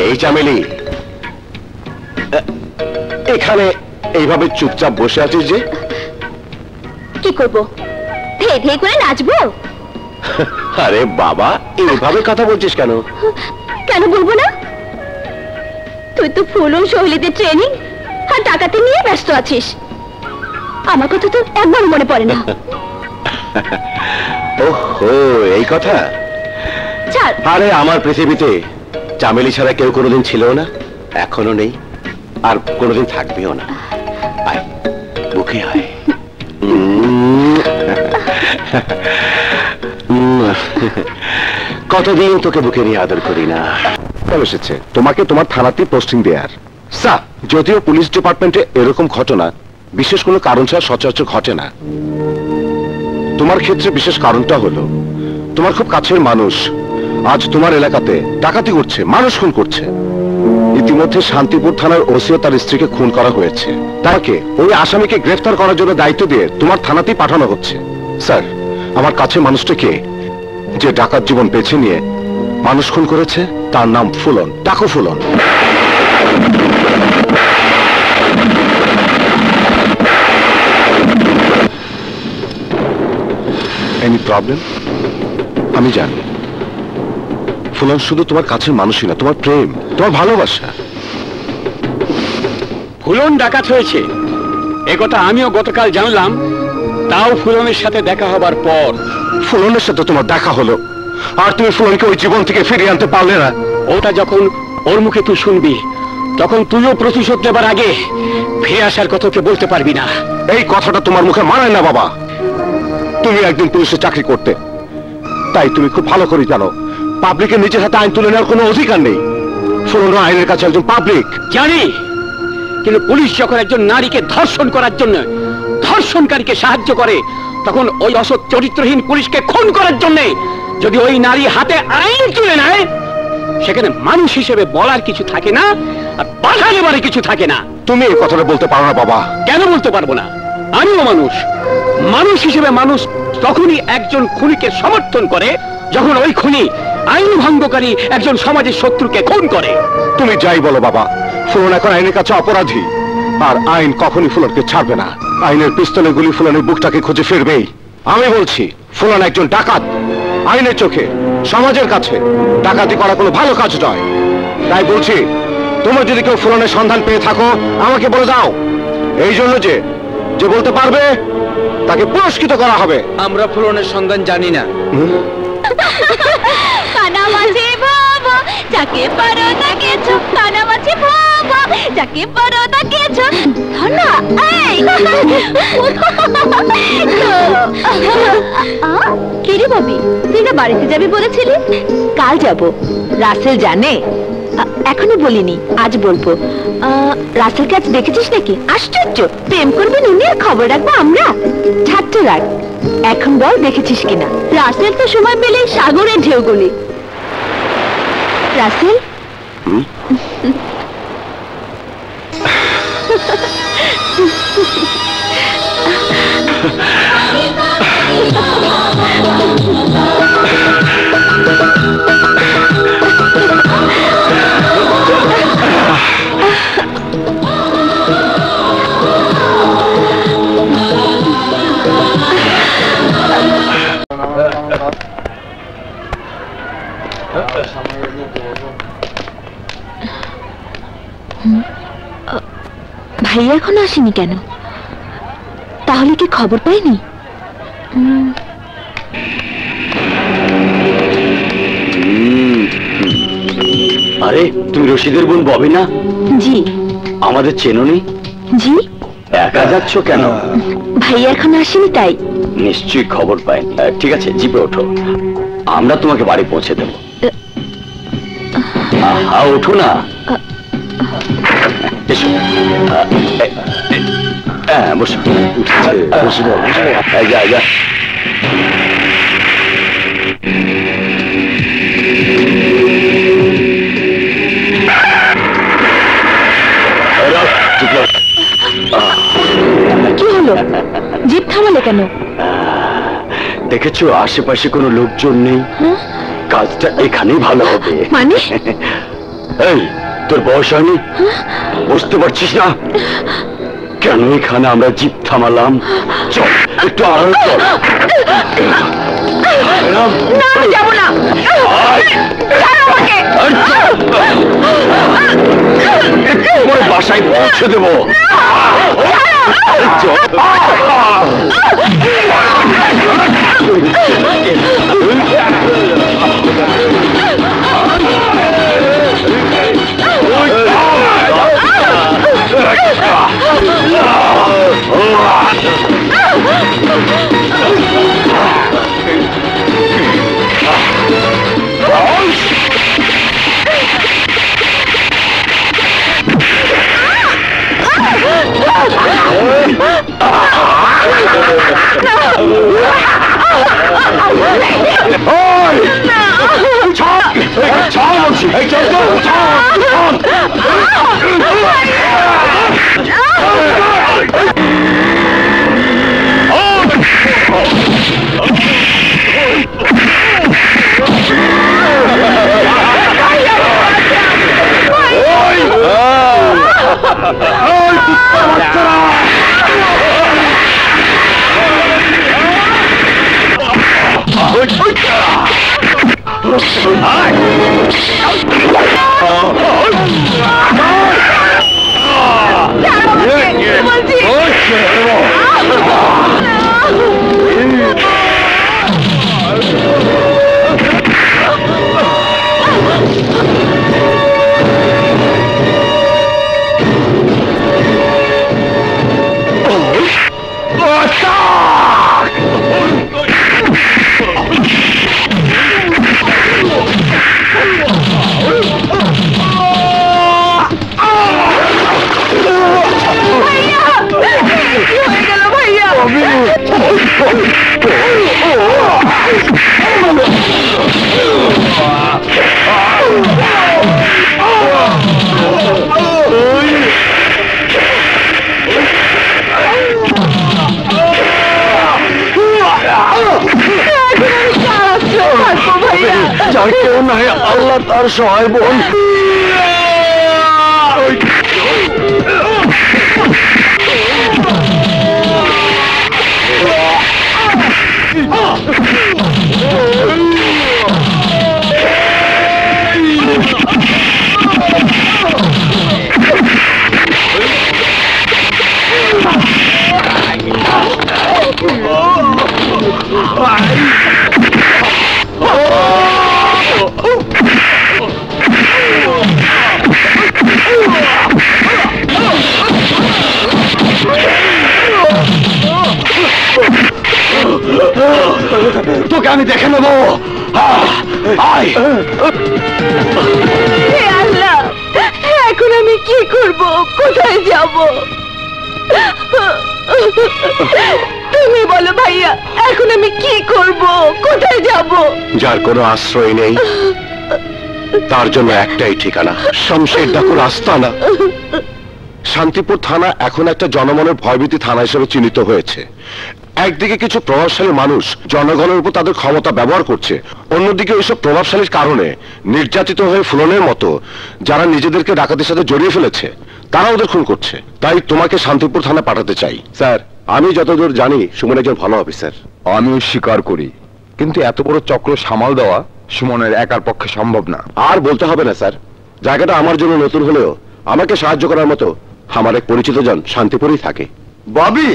এই চামেলি, এখানে এইভাবে চুপচাপ বসে আছিস যে? কি করব, ধেই ধেই করে নাচবো? আরে বাবা, এইভাবে কথা বলছিস কেন? কেন বলবো না? তুই তো ফুলন শৈলীদের ট্রেনিং আর টাকাতে নিয়ে ব্যস্ত আছিস, আমার কথা তো একবার মনে পড়ে না। ওহো, এই কথা? ছাড়। আরে আমার পৃথিবীতে চামেলি ছাড়া কেউ কোনোদিন ছিল না, এখনো নেই, আর কোনোদিন থাকবেও না। আয়, বুকে আয়। কতদিন তোকে বুকে নিয়ে আদর করি না। এসেছে তোমাকে তোমার থানাতে পোস্টিং দেয়ার। স্যার, যদিও পুলিশ ডিপার্টমেন্টে এরকম ঘটনা বিশেষ কোনো কারণ ছাড়া সচরাচর ঘটে না, তোমার ক্ষেত্রে বিশেষ কারণটা হলো তোমার খুব কাছের মানুষ আজ তোমার এলাকাতে ডাকাতি করছে, মানুষ খুন করছে। ইতিমধ্যে শান্তিপুর থানার ওসিও তার স্ত্রীকে খুন করা হয়েছে। তাকে ওই আসামিকে গ্রেফতার করার জন্য দায়িত্ব দিয়ে তোমার থানাতেই পাঠানো হচ্ছে। স্যার, আমার কাছে মানুষটা কে যে ডাকাত জীবন বেছে নিয়ে মানুষ খুন করেছে? তার নাম ফুলন, ডাকু ফুলন। Any problem? আমি জানি ফুলন শুধু তোমার কাছের মানুষই না, তোমার প্রেম, তোমার ভালোবাসা। ফুলন ডাকাত হয়েছে এ কথা আমিও গতকাল জানলাম, তাও ফুলনের সাথে দেখা হবার পর। ফুলনের সাথে তোমার দেখা হলো আর তুমি ফুলনকে ওই জীবন থেকে ফিরিয়ে আনতে পারলে না। ওটা যখন ওর মুখে তুই শুনবি তখন তুইও প্রতিশোধ নেবার আগে ফিরে আসার কথা ওকে বলতে পারবি না। এই কথাটা তোমার মুখে মানায় না বাবা। তুমি একদিন পুলিশে চাকরি করতে, তাই তুমি খুব ভালো করে জানো পাবলিকের নিজের হাতে আইন তুলে নেওয়ার কোনো অধিকার নেই। ফুলন আইনের কাছে একজন পাবলিক। জানি, কিন্তু পুলিশ যখন একজন নারীকে ধর্ষণ করার জন্য ধর্ষণকারীকে সাহায্য করে, তখন ওই অসৎ চরিত্রহীন পুলিশকে খুন করার জন্য যদি ওই নারী হাতে আইন তুলে নেয়, সেখানে মানুষ হিসেবে বলার কিছু থাকে না আর বাধা নেবার কিছু থাকে না। তুমি এই কথাটা বলতে পারো না বাবা। কেন বলতে পারবো না? আমিও মানুষ। মানুষ হিসেবে মানুষ তখনই একজন খুনিকে সমর্থন করে যখন ওই খুনি আইন ভঙ্গকারী একজন সমাজের শত্রুকে খুন করে। তুমি যাই বলো বাবা, ফুলন এখন আইনের কাছে অপরাধী, আর আইন কখনই ফুলনকে ছাড়বে না। আইনের পিস্তলে গুলি ফুলনের বুকটাকে খুঁজে ফিরবেই। আমি বলছি ফুলন একজন ডাকাত। আইনের চোখে, সমাজের কাছে ডাকাতি করা কোনো ভালো কাজ নয়। তাই বলছি, তোমার যদি কেউ ফুলনের সন্ধান পেয়ে থাকো আমাকে বলে দাও। এই জন্য যে যে বলতে পারবে তাকে পুরস্কৃত করা হবে। আমরা ফুলনের সন্ধান জানি না। কানামাছি বাবা যাকে পারো তাকে ছো, কানামাছি বাবা যাকে পারো তাকে ছো। ধন্না এই কি রে ববি, তুই না বাড়িতে যাবি বলেছিলি? কাল যাব। রাসেল জানে? এখনো বলিনি, আজ বলবো। রাসেলকে আজ দেখেছিস নাকি? আশ্চর্য, প্রেম করবি নুনি আর খবর রাখবো আমরা। ছাত্র রাখ, এখন বল দেখেছিস কিনা। রাসেল তো সময় পেলে সাগরের ঢেউগুলি। রাসেল ভাইয়া এখনো আসেনি কেন? তাহলে কি খবর পাইনি? আরে তুমি রশিদের বোন ববি না? জি। আমাদের চেনোনি? জি। একা যাচ্ছ কেন? ভাইয়া এখনো আসেনি তাই। নিশ্চয়ই খবর পাই। ঠিক আছে, জিপে ওঠো, আমরা তোমাকে বাড়ি পৌঁছে দেবো। ওঠো না। এসো। বসো। যা যা। কি হলো? জিপ থামালে কেন? দেখেছো আশেপাশে কোনো লোকজন নেই, কাজটা এখানেই ভালো হবে। মানে? এই তোর বয়স হয়নি? বুঝতে পারছিস না? কেন এখানে আমরা জিপ থামালাম? চল একটু আড়ালে চল। না, যাব না। ছাড়ো আমাকে। তোমার বাসায় পৌঁছে দেবো। যার কেউ নাই আল্লাহ তার সহায় বোন। তোকে আমি দেখে নেবো। হে আল্লাহ, এখন আমি কি করব? কোথায় যাব? তুমি বলো ভাইয়া, এখন আমি কি করব? কোথায় যাব? যার কোনো আশ্রয় নেই তার জন্য একটাই ঠিকানা, শমশেরডাকুর আস্তানা। শান্তিপুর থানা এখন একটা জনমনের ভয়ভীতি থানা হিসেবে চিহ্নিত হয়েছে। একদিকে কিছু প্রভাবশালী মানুষ জনগণের উপর তাদের ক্ষমতা ব্যবহার করছে, অন্যদিকে ওইসব প্রভাবশালীর কারণে নির্যাতিত হয়ে ফুলনের মতো যারা নিজেদেরকে ডাকাতের সাথে জড়িয়ে ফেলেছে তারা ওদের খুন করছে। তাই তোমাকে শান্তিপুর থানা পাঠাতে চাই। স্যার, আমি যতদূর জানি সুমন একজন ভালো অফিসার। আমিও স্বীকার করি, কিন্তু এত বড় চক্র সামাল দেওয়া সুমনের একার পক্ষে সম্ভব না। আর বলতে হবে না স্যার, জায়গাটা আমার জন্য নতুন হলেও আমাকে সাহায্য করার মতো আমার এক পরিচিত জন শান্তিপুরেই থাকে। ববি,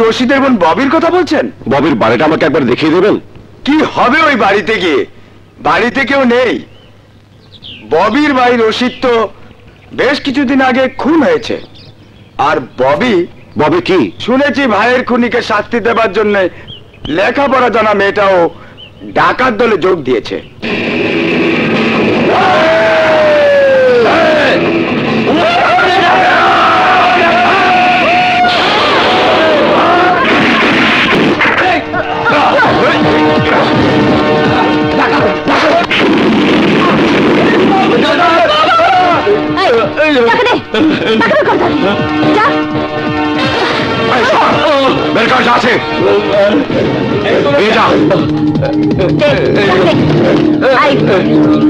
রশিদের বোন ববির কথা বলছেন? ববির বাড়িটা আমাকে একবার দেখিয়ে দেবেন? কি হবে ওই বাড়িতে গিয়ে? বাড়িতে কেউ নেই। ববির ভাই রশিদ তো বেশ কিছুদিন আগে খুন হয়েছে। আর ববি কি শুনেছি ভাইয়ের খুনিকে শাস্তি দেবার জন্য লেখাপড়া জানা মেয়েটাও ডাকাত দলে যোগ দিয়েছে।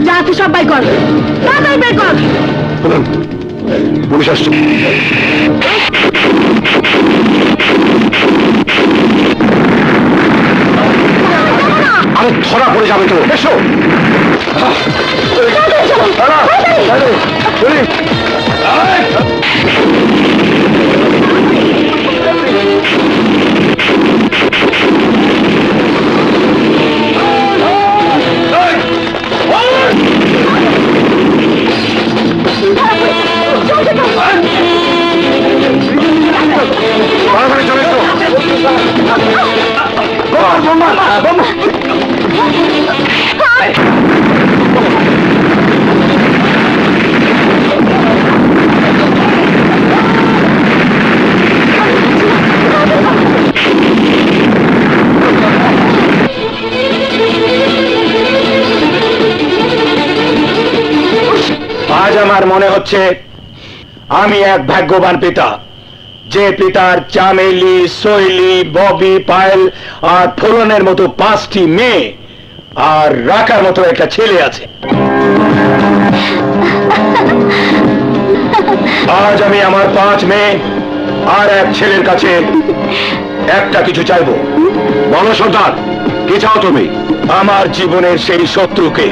যা তুই সব বাই কর, তাড়াতাড়ি বের কর। পুলিশ আসছে। ধরা পড়ে যাবে তো। এসো। আজ আমার মনে হচ্ছে আমি এক ভাগ্যবান পিতা, যে পিতার চামেলি, শৈলী, ববি, পায়েল আর ফুলনের মতো 5টি মেয়ে আর রাখার মতো একটা ছেলে আছে। আজ আমি আমার 5 মেয়ে আর এক ছেলের কাছে একটা কিছু চাইবো। বলো সর্দার, কি চাও তুমি? আমার জীবনের সেই শত্রুকে,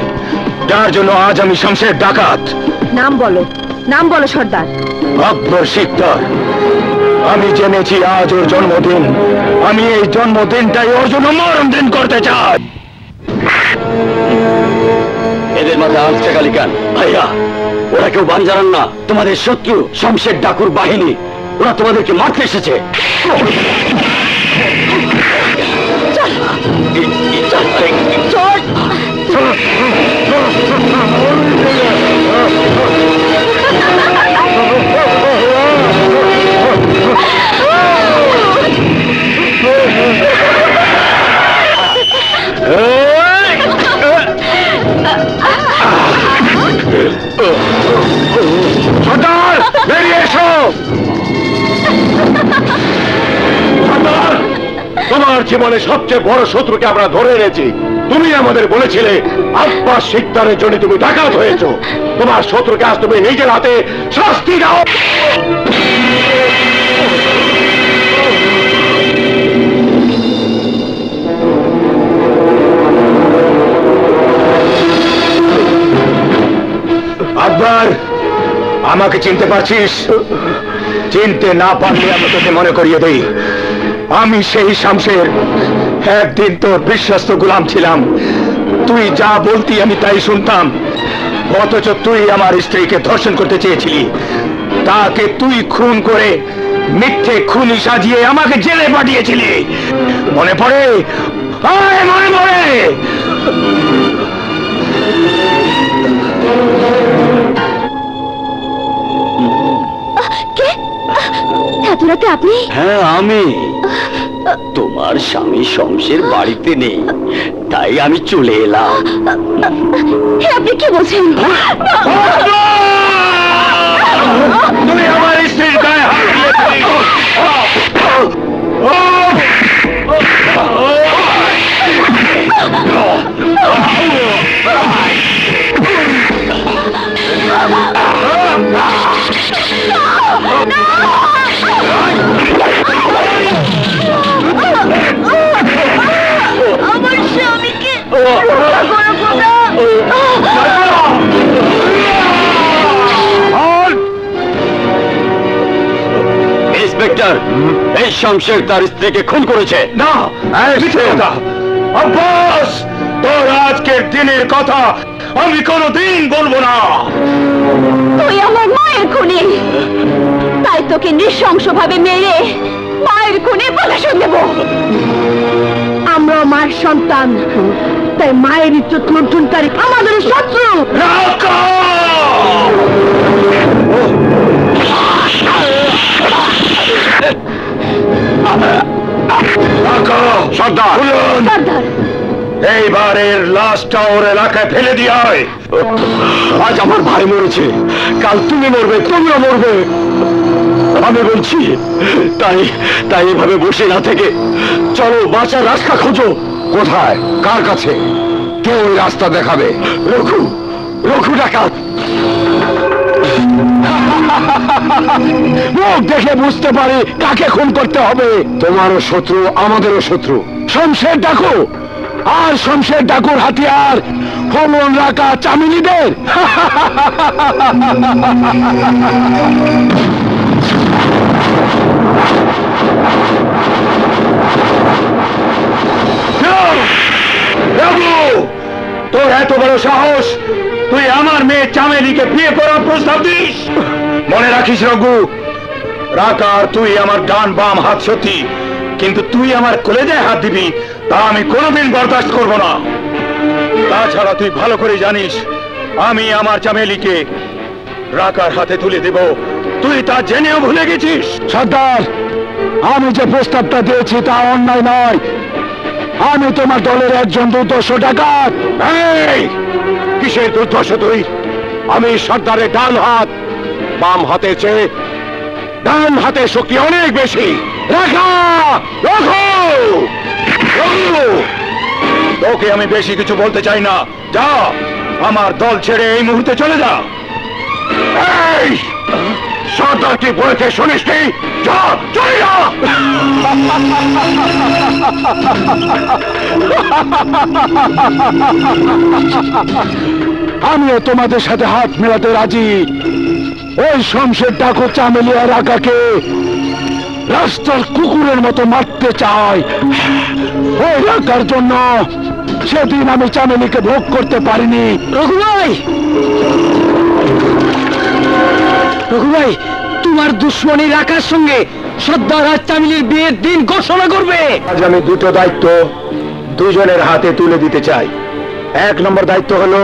যার জন্য আজ আমি শামশের ডাকাত। নাম বলো, নাম বলো সর্দার। আকবর শিকদার। আমি জেনেছি আজ ওর জন্মদিন, আমি এই জন্মদিনটাই ওর জন্য মরণ দিন করতে চাই। এদের মাথায় আজ টাকালি কেন? ভাইয়া, ওরা কেউ বান জানান না। তোমাদের শত্রু শামশের ডাকুর বাহিনী, ওরা তোমাদেরকে মারতে এসেছে। সর্দার, বেরিয়ে এসো। সর্দার, তোমার জীবনে সবচেয়ে বড় শত্রুকে আমরা ধরে এনেছি। তুমি আমাদের বলেছিলে আব্বাস শিকদারের জন্য তুমি ডাকাত হয়েছো। তোমার শত্রুকে আজ তুমি নিজের হাতে শাস্তি দাও। আকবর, আমাকে চিনতে পারছিস? চিনতে না পারলে আমি তোকে মনে করিয়ে দেই, আমি সেই শামশের একদিন তোর বিশ্বস্ত গোলাম ছিলাম। তুই যা বলতি আমি তাই শুনতাম, অথচ তুই আমার স্ত্রীকে ধর্ষণ করতে চেয়েছিলি। তাকে তুই খুন করে মিথ্যে খুনি সাজিয়ে আমাকে জেলে পাঠিয়েছিলি। মনে পড়ে? আয়, মনে পড়ে? এত রাতে আপনি? হ্যাঁ, আমি। তোমার স্বামী শমশের বাড়িতে নেই, তাই আমি চলে এলাম। আপনি কি বলছেন? তুমি আমার স্ত্রীর গায়ে হাত দিয়েছিলে। আমার স্বামীকে ইন্সপেক্টর, এই শমশের তার স্ত্রীকে খুন করেছে। না, আব্বাস, তোর আজকের দিনের কথা আমি কোনোদিন বলবো না। তুই আমার মায়ের খুনি, তাই তোকে নৃশংসভাবে মেরে মায়ের খুনি প্রকাশন দেব। আমরা মায়ের সন্তান, তাই মায়ের ইজ্জত লুণ্ঠনকারী আমাদের শত্রু। সর্দার, সর্দার, এইবারের লাশটা ওর এলাকায় ফেলে দিয়ে হয়। আজ আমার ভাই মরেছে, কাল তুমি মরবে, তুমিও মরবে। আমি বলছি, তাই তাই এভাবে বসে না থেকে চলো বাঁচার রাস্তা খোঁজো। কোথায়? কার কাছে? কে ওই রাস্তা দেখাবে? রঘু, রঘু ডাকাত। মুখ দেখে বুঝতে পারি কাকে খুন করতে হবে। তোমারও শত্রু, আমাদেরও শত্রু। শমশের ডাকো, আর শমশের ডাকুর হাতিয়ার ফলন রাখা চামিলিদের। তোর এত বড় সাহস, তুই আমার মেয়ে চামেলিকে বিয়ে করার প্রস্তাব দিস? মনে রাখিস রঘু, রাকার তুই আমার ডান বাম হাত সত্যি, কিন্তু তুই আমার কলেজায় হাত দিবি তা আমি কোনোদিন বরদাস্ত করব না। তাছাড়া তুই ভালো করে জানিস আমি আমার চামেলিকে রাকার হাতে তুলে দেব, তুই তা জেনেও ভুলে গেছিস। সর্দার, আমি যে প্রস্তাবটা দিয়েছি তা অন্যায় নয়। আমি তোমার দলের একজন দুর্দর্শ ডাকাত। কিসের দুর্দর্শ তুই? আমি সর্দারের ডান হাত, বাম হাতের চেয়ে ডান হাতের শক্তি অনেক বেশি। তোকে আমি বেশি কিছু বলতে চাই না, যা আমার দল ছেড়ে এই মুহূর্তে চলে যা। এই সর্দার কি বলেছে শুনিস? যা, চলে যা। আমিও তোমাদের সাথে হাত মেলাতে রাজি। ওই শমশের ডাকু চামেলি আর রাকাকে রাস্তার কুকুরের মতো মারতে চাই। ওই রাকার জন্য সেদিন আমি চামেলিকে ভোগ করতে পারিনি। রঘু ভাই, রঘু ভাই, তোমার দুশ্মনী রাকার সঙ্গে সর্দার আর চামেলির বিয়ের দিন ঘোষণা করবে। আজ আমি দুটো দায়িত্ব দুজনের হাতে তুলে দিতে চাই। এক নম্বর দায়িত্ব হলো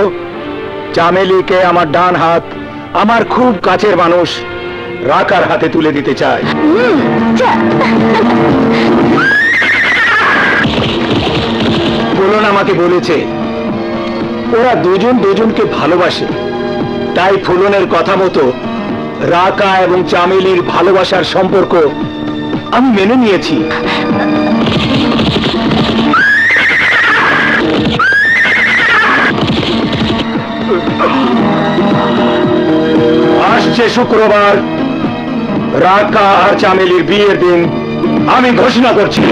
চামেলিকে আমার ডান হাত, আমার খুব কাছের মানুষ রাকার হাতে তুলে দিতে চাই। বলুন, আমাকে বলেছে ওরা দুজন দুজনকে ভালোবাসে, তাই ফুলনের কথা মতো রাকা এবং চামেলির ভালোবাসার সম্পর্ক আমি মেনে নিয়েছি। আসছে শুক্রবার রাকা আর চামেলির বিয়ের দিন আমি ঘোষণা করছি।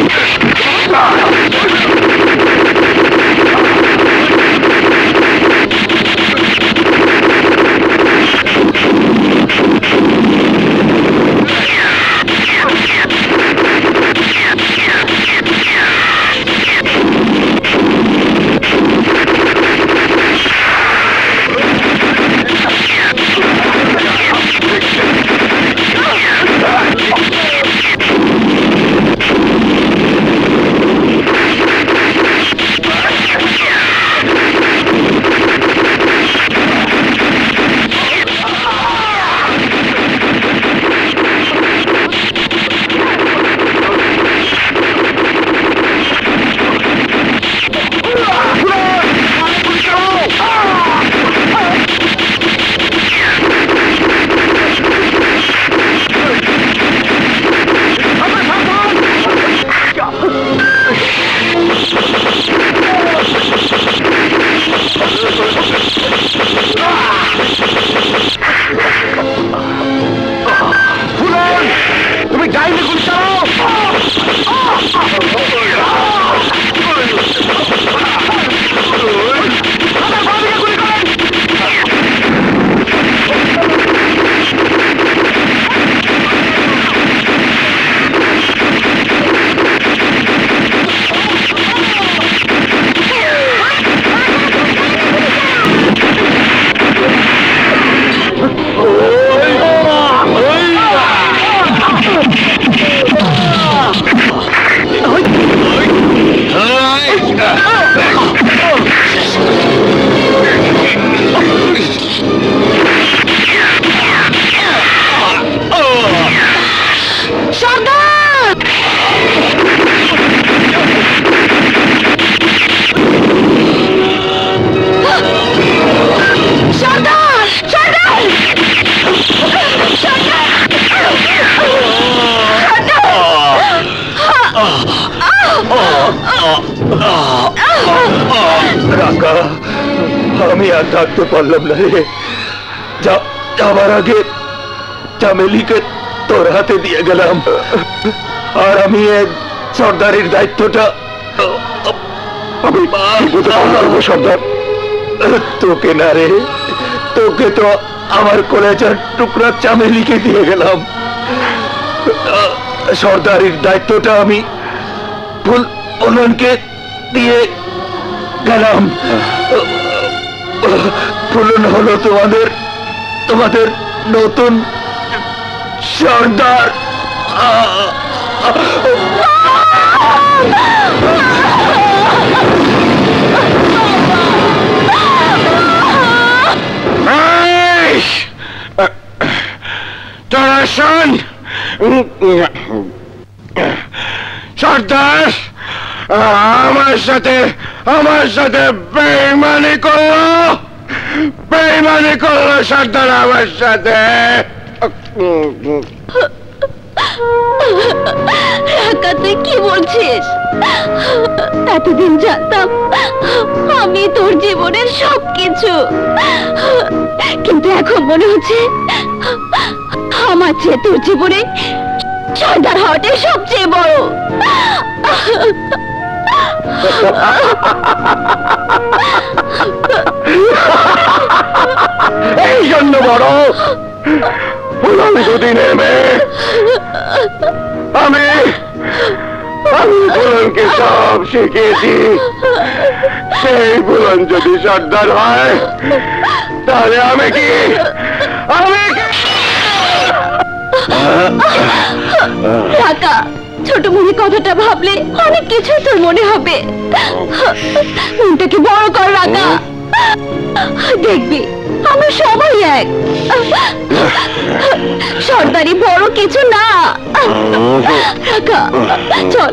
রাকা, আমি আর থাকতে পারলাম না রে। যাবার আগে চামেলিকে তোর হাতে দিয়ে গেলাম, আর আমি এক সর্দারের দায়িত্বটা আমি সর্দার, তোকে না রে, তোকে তো আমার কলেজার টুকরা চামেলিকে দিয়ে গেলাম। সর্দারির দায়িত্বটা আমি ফুলনকে দিয়ে গেলাম। ফুলন হলো তোমাদের নতুন সর্দার। তোরা শোন, সর্দার আমার সাথে বেইমানি করলো সর্দার আমার সাথে। রাকা, তুই কি বলছিস? এতদিন জানতাম আমি তোর জীবনের সবকিছু, কিন্তু এখন মনে হচ্ছে আমার চেয়ে তোর জীবনে সর্দার হওয়াটাই সবচেয়ে বড়। এই জন্য বড় ফুলন যদি নেমে আমি ফুলনকে সব শিখিয়েছি। সেই ফুলন যদি সর্দার হয় তাহলে আমি কি রাকা, ছোট মুখে কথাটা ভাবলে অনেক কিছু তোর মনে হবে। মনটাকে বড় কর রাকা, দেখবি আমরা সবাই এক। সর্দারি বড় কিছু না। রাকা চল,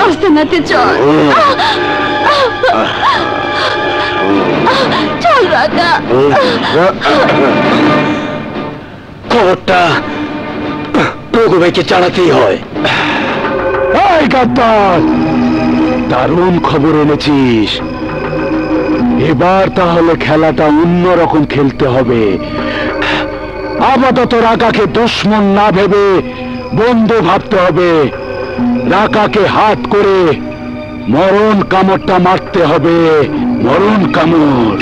আস্তে নাতে চল, চল রাকা। খবরটা রঘু ভাইকে জানাতেই হয়। এই গাদ্দার, দারুণ খবর এনেছিস। এবার তাহলে খেলাটা অন্যরকম খেলতে হবে। আপাতত রাকাকে দুশ্মন না ভেবে বন্ধু ভাবতে হবে। রাকাকে হাত করে মরণ কামড়টা মারতে হবে, মরণ কামড়।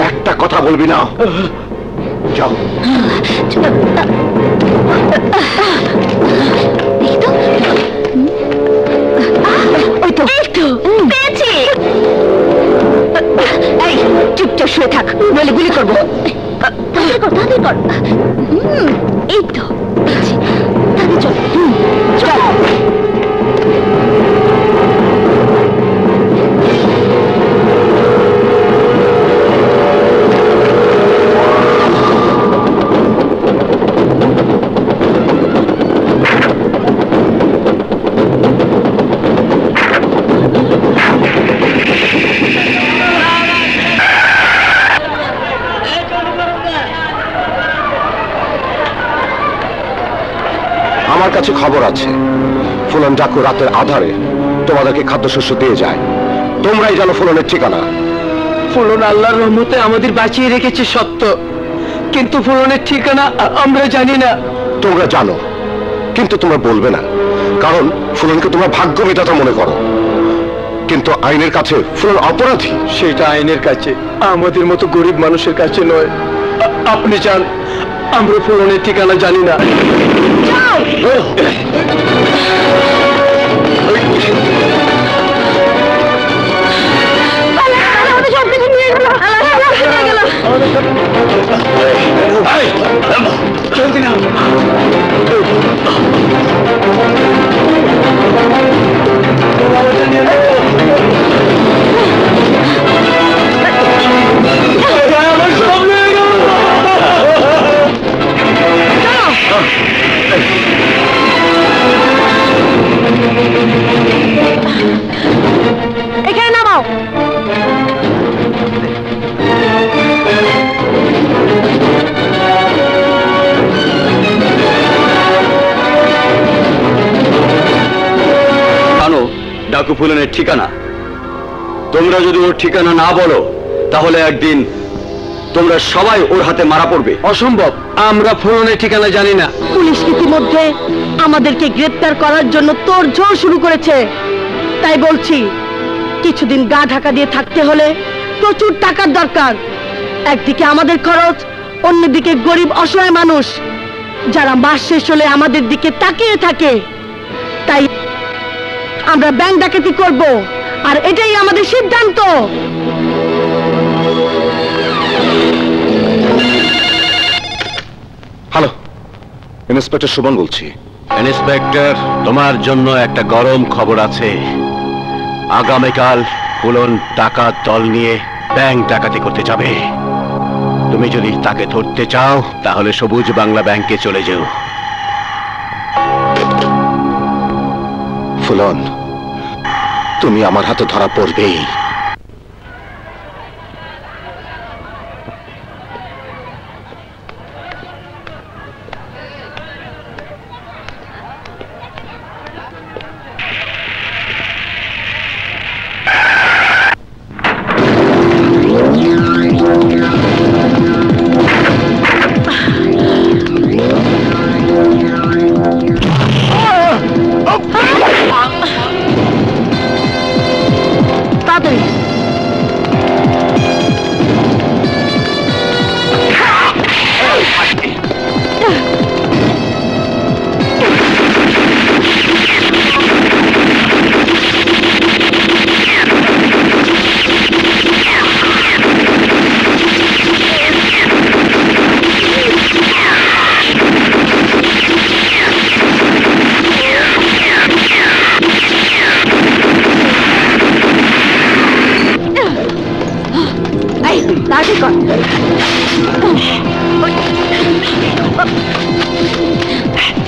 একটা কথা বলবি না। যাও। চুপচাপ শুয়ে থাক, বলে গুলি করবো। তাদের কর। এই তো তাদের চল, চল। আমার কাছে খবর আছে ফুলন ডাকু রাতের আধারে তোমাদেরকে খাদ্যশস্য দিয়ে যায়। তোমরাই জানো ফুলনের ঠিকানা। ফুলন আল্লাহর রহমতে আমাদের বাঁচিয়ে রেখেছে সত্য, কিন্তু ফুলনের ঠিকানা আমরা জানি না। তোমরা জানো, কিন্তু তোমরা বলবে না, কারণ ফুলনকে তোমরা ভাগ্য বিধাতা মনে করো। কিন্তু আইনের কাছে ফুলন অপরাধী। সেটা আইনের কাছে, আমাদের মতো গরিব মানুষের কাছে নয়। আপনি চান, আমরা ফুলনের ঠিকানা জানি না। চলতি না। এখানে নামাও। ডাকু ফুলনের ঠিকানা। তোমরা যদি ওর ঠিকানা না বলো তাহলে একদিন তোমরা সবাই ওর হাতে মারা পড়বে। অসম্ভব, আমরা ফুলনের ঠিকানা জানি না। পুলিশ ইতিমধ্যে আমাদেরকে গ্রেফতার করার জন্য তোড়জোড় শুরু করেছে। তাই বলছি, কিছুদিন গা ঢাকা দিয়ে থাকতে হলে প্রচুর টাকার দরকার। একদিকে আমাদের খরচ, অন্যদিকে গরিব অসহায় মানুষ যারা মাস শেষ হলে আমাদের দিকে তাকিয়ে থাকে। তাই আমরা ব্যাংক ডাকাতি করব, আর এটাই আমাদের সিদ্ধান্ত। হ্যালো, ইন্সপেক্টর সুমন বলছি। ইন্সপেক্টর, তোমার জন্য একটা গরম খবর আছে। আগামীকাল ফুলন ডাকাত দল নিয়ে ব্যাংক ডাকাতি করতে যাবে। তুমি যদি তাকে ধরতে চাও তাহলে সবুজ বাংলা ব্যাংকে চলে যাও। ফুলন, তুমি আমার হাতে ধরা পড়বেই।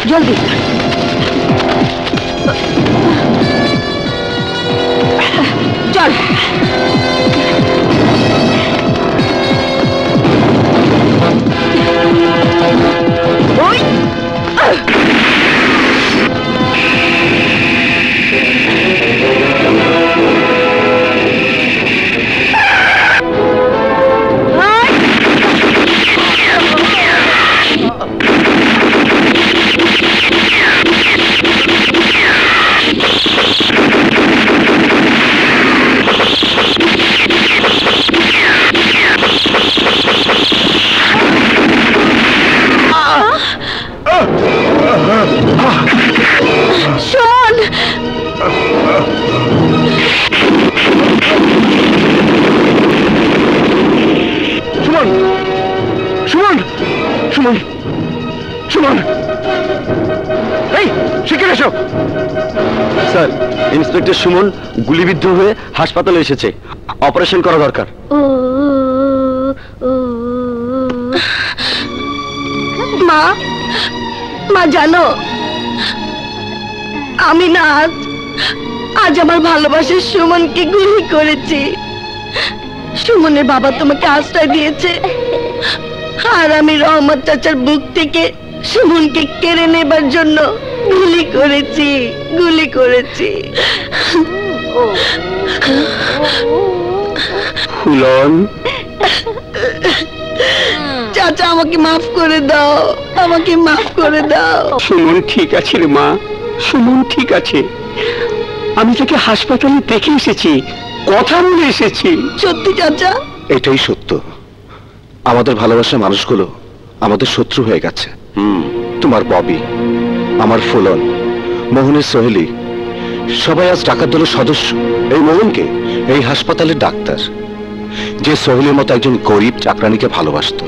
জলদি চল। স্যার, ইন্সপেক্টর সুমন গুলিবিদ্ধ হয়ে হাসপাতালে এসেছে, অপারেশন করা দরকার। মা, মা জানো, আমি না আজ আমার ভালোবাসার সুমনকে গুলি করেছি। সুমনের বাবা তোমাকে আশ্রয় দিয়েছে, আর আমি রহমত চাচার বুক থেকে সুমনকে কেড়ে নেবার জন্য গুলি করেছি, গুলি করেছি। ফুলন, চাচা আমাকে মাফ করে দাও, আমাকে মাফ করে দাও। সুমন ঠিক আছে রে মা, সুমন ঠিক আছে। আমি তাকে হাসপাতালে দেখে এসেছি, কথা বলে এসেছি। সত্যি চাচা? এটাই সত্য। আমাদের ভালোবাসার মানুষগুলো আমাদের শত্রু হয়ে গেছে। তোমার ববি, আমার ফুলন, মোহনের সোহেলি, সবাই আজ ডাকাত দলের সদস্য। এই মোহনকে এই হাসপাতালের ডাক্তার, যে সোহেলির মতো একজন গরিব চাকরানিকে ভালোবাসত।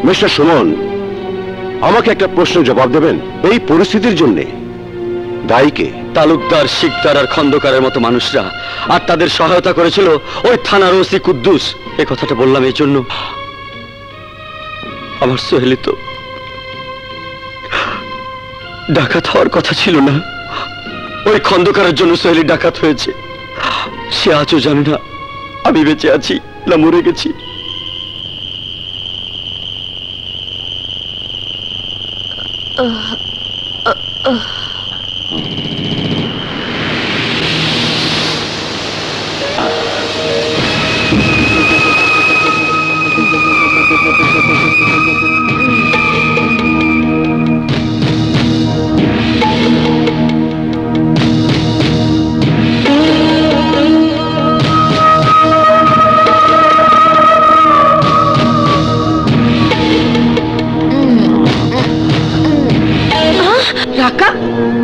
মিস্টার সুমন, আমাকে একটা প্রশ্নের জবাব দেবেন। এই পরিস্থিতির জন্য দায়ী কে? তালুকদার, শিকদার আর খন্দকারের মতো মানুষরা, আর তাদের সহায়তা করেছিল ওই থানার ওসি কুদ্দুস। এই কথাটা বললাম এই জন্য, আমার সোহেলি তো ডাকাত হওয়ার কথা ছিল না। ওই খন্দকারের জন্য সোহেলি ডাকাত হয়েছে। সে আজও জানে না আমি বেঁচে আছি না মরে গেছি। রাকা,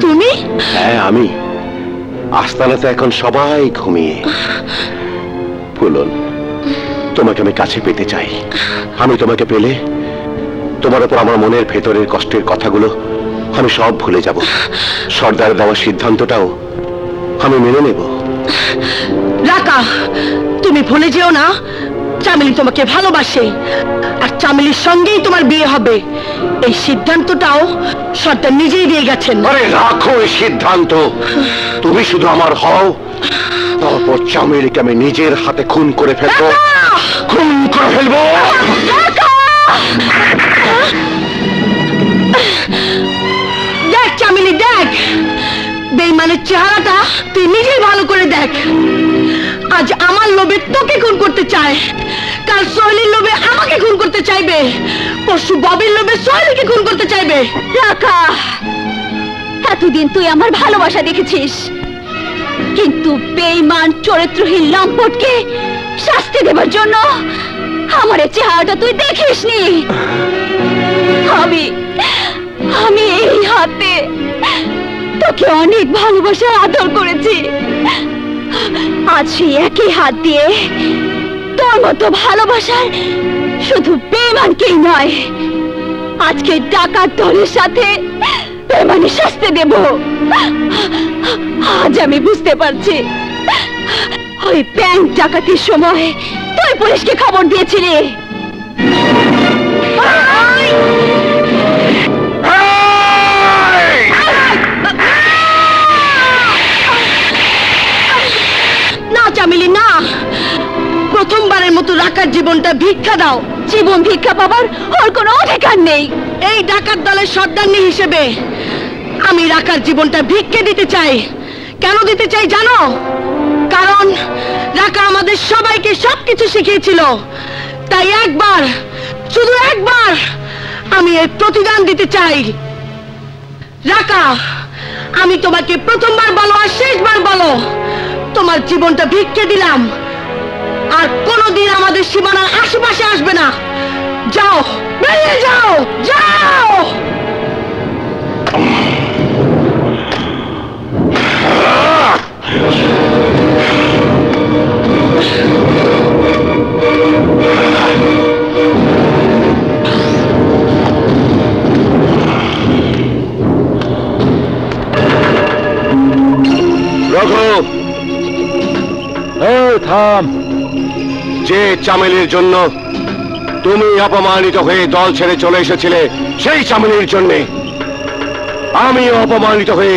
তুমি? হ্যাঁ আমি। আস্তানাতে এখন সবাই ঘুমিয়ে। ফুলন, তোমাকে আমি কাছে পেতে চাই। আমি তোমাকে পেলে তোমার উপর আমার মনের ভেতরের কষ্টের কথাগুলো আমি সব ভুলে যাব। সর্দার দেওয়া সিদ্ধান্তটাও আমি মেনে নেব। রাকা, তুমি ভুলে যেও না চামেলি তোমাকে ভালোবাসে, আর চামেলির সঙ্গেই তোমার বিয়ে হবে। এই সিদ্ধান্তটাও সর্দার নিজেই দিয়ে গেছেন। আরে রাখো এই সিদ্ধান্ত। তুমি শুধু আমার হও, তারপর চামেলিকে আমি নিজের হাতে খুন করে ফেলবো। খুন করে ফেলবো। দেখ চামেলি, দেখ বেঈমানের চেহারাটা তুই নিজেই ভালো করে দেখ। আজ আমার লোভে তোকে খুন করতে চায়, কাল সোহেলির লোভে আমাকে খুন করতে চাইবে, পরশু ববির লোভে সোহেলিকে খুন করতে চাইবে। রাকা, এতদিন তুই আমার ভালোবাসা দেখেছিস, কিন্তু বেঈমান চরিত্রহীন লম্পটকে শাস্তি দেবার জন্য আমার এই চেহারাটা তুই দেখিসনি। আমি এই হাতে তোকে অনেক ভালোবাসা আদর করেছি। আজ সেই একই হাত দিয়ে তোর মতো ভালোবাসার শুধু বেঈমানকেই নয়, আজকে ডাকাত দলের সাথে বেঈমানি শাস্তি দেব। আজ আমি বুঝতে পারছি, ওই ব্যাংক ডাকাতির সময় তুই পুলিশকে খবর দিয়েছিলি। না চামেলি না, প্রথমবারের মতো রাকার জীবনটা ভিক্ষা দাও। জীবন ভিক্ষা পাবার ওর কোনো অধিকার নেই। এই ডাকাত দলের সর্দারনি হিসেবে আমি রাকার জীবনটা ভিক্ষে দিতে চাই। কেন দিতে চাই জানো? কারণ রাকা আমাদের সবাইকে সবকিছু শিখিয়েছিল। তাই একবার, শুধু একবার আমি এর প্রতিদান দিতে চাই। রাকা, আমি তোমাকে প্রথমবার বলো আর শেষবার বলো, তোমার জীবনটা ভিক্ষে দিলাম, আর কোনোদিন আমাদের সীমানার আশেপাশে আসবে না। যাও, বেরিয়ে যাও, যাও। রঘু, থাম। যে চামেলির জন্য তুমি অপমানিত হয়ে দল ছেড়ে চলে এসেছিলে, সেই চামেলির জন্য আমি অপমানিত হয়ে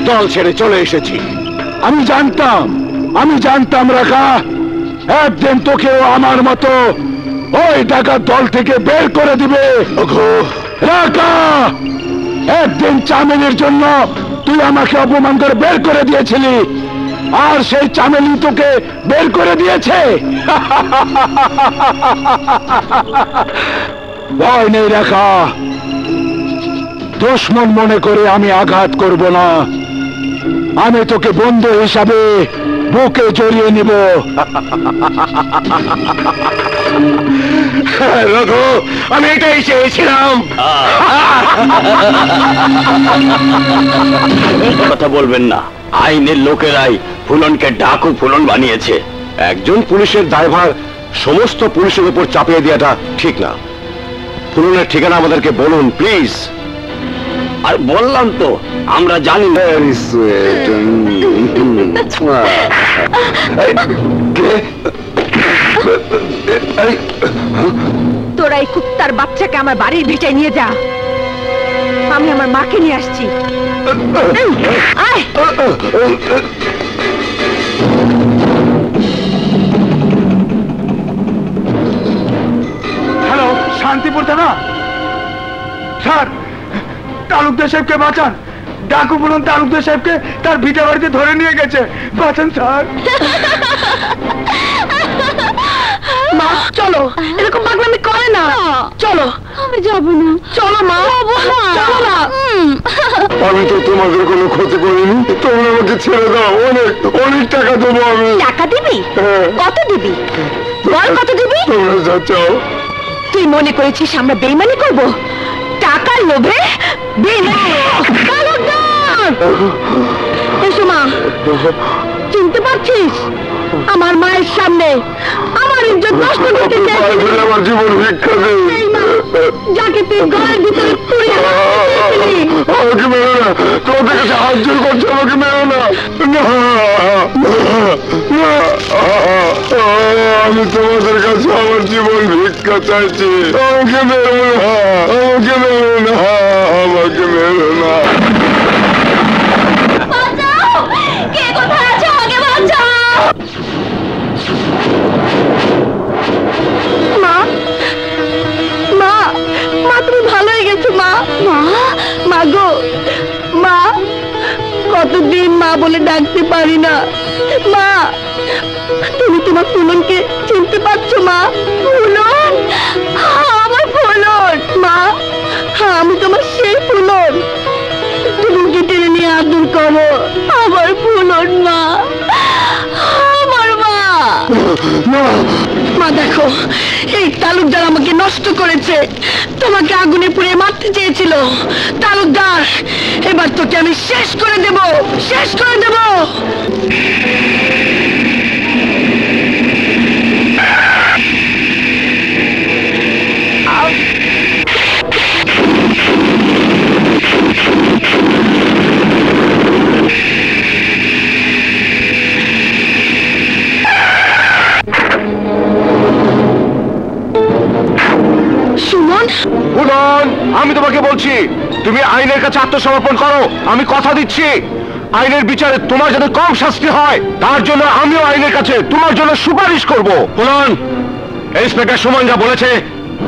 দল ছেড়ে চলে এসেছি। আমি জানতাম রাখা, একদিন তোকেও আমার মতো ওই ডাকাত দল থেকে বের করে দিবে। রঘু, রাখা, একদিন চামেলির জন্য তুই আমাকে অপমান করে বের করে দিয়েছিলি, আর সেই চামেলি তোকে বের করে দিয়েছে। ভয় নেই রেখা, দুশ্মন মনে করে আমি আঘাত করব না, আমি তোকে বন্ধু হিসাবে বুকে জড়িয়ে নিব। রঘু, আমি এটাই চেয়েছিলাম। কথা বলবেন না, আইনের লোকেরাই ফুলনকে ডাকু ফুলন বানিয়েছে। একজন পুলিশের দায়ভার সমস্ত পুলিশের উপর চাপিয়ে দেওয়াটা ঠিক না। ফুলনের ঠিকানা আমাদেরকে বলুন প্লিজ। আর বললাম তো, আমরা জানি না। তোরা এই কুত্তার বাচ্চাকে আমার বাড়ির ভিটায় নিয়ে যা, আমি আমার মাকে নিয়ে আসছি। আয়। হ্যালো, শান্তিপুর থানা। স্যার, তালুকদার সাহেবকে বাঁচান। ডাকু বলুন তালুকদার সাহেবকে তার ভিটা বাড়িতে ধরে নিয়ে গেছে, বাঁচান স্যার। মা চলো, এরকম পাগলামি করে না, চলো। আমি যাব না। চলো মা, চলো না। আমি তো তোমাদের কোনো ক্ষতি করিনি, তোমরা আমাকে ছেড়ে দাও। অনেক অনেক টাকা দেবো আমি। টাকা দিবি? হ্যাঁ। কত দিবি বল, কত দিবি? তোমরা যা চাও। তুই মনে করেছিস আমরা বেইমানি করব? টাকার লোভে এসো মা, চিনতে পারছিস? আমার মায়ের সামনে আমার ইজ্জত নষ্ট করতে চাইছিস। আমার জীবন ভিক্ষা দিই। যাকে তুই ঘরের ভিতরে পুড়িয়ে আমাকে মেরো না, তোমাদের কাছে হাত জোর করছে, আমাকে মেরো না। আমি তোমাদের কাছে আমার জীবন ভিক্ষা চাইছি, আমাকে মেরো না, আমাকে মেরো না, আমাকে মেরো না। কে কোথায় আছে? আমাকে বাঁচাও। মা, মা, মা তুমি ভালো হয়ে গেছো মা। মা, মা গো, মা কতদিন মা বলে ডাকতে পারি না। মা, তুমি তোমার ফুলনকে চিনতে পারছো মা? ফুলন, আমার ফুলন। মা, আমি তোমার সেই ফুলন, তুমি টেনে নিয়ে আদর করো। আমার ফুলন মা, আমার মা। মা দেখো, এই তালুকদার আমাকে নষ্ট করেছে, তোমাকে আগুনে পুড়িয়ে মারতে চেয়েছিল। তালুকদার, এবার তোকে আমি শেষ করে দেব, শেষ করে দেব। সুমন, ফুলন, আমি তোমাকে বলছি তুমি আইনের কাছে আত্মসমর্পণ করো। আমি কথা দিচ্ছি, আইনের বিচারে তোমার যাতে কম শাস্তি হয় তার জন্য আমিও আইনের কাছে তোমার জন্য সুপারিশ করব। ফুলন, ইন্সপেক্টর সুমন যা বলেছে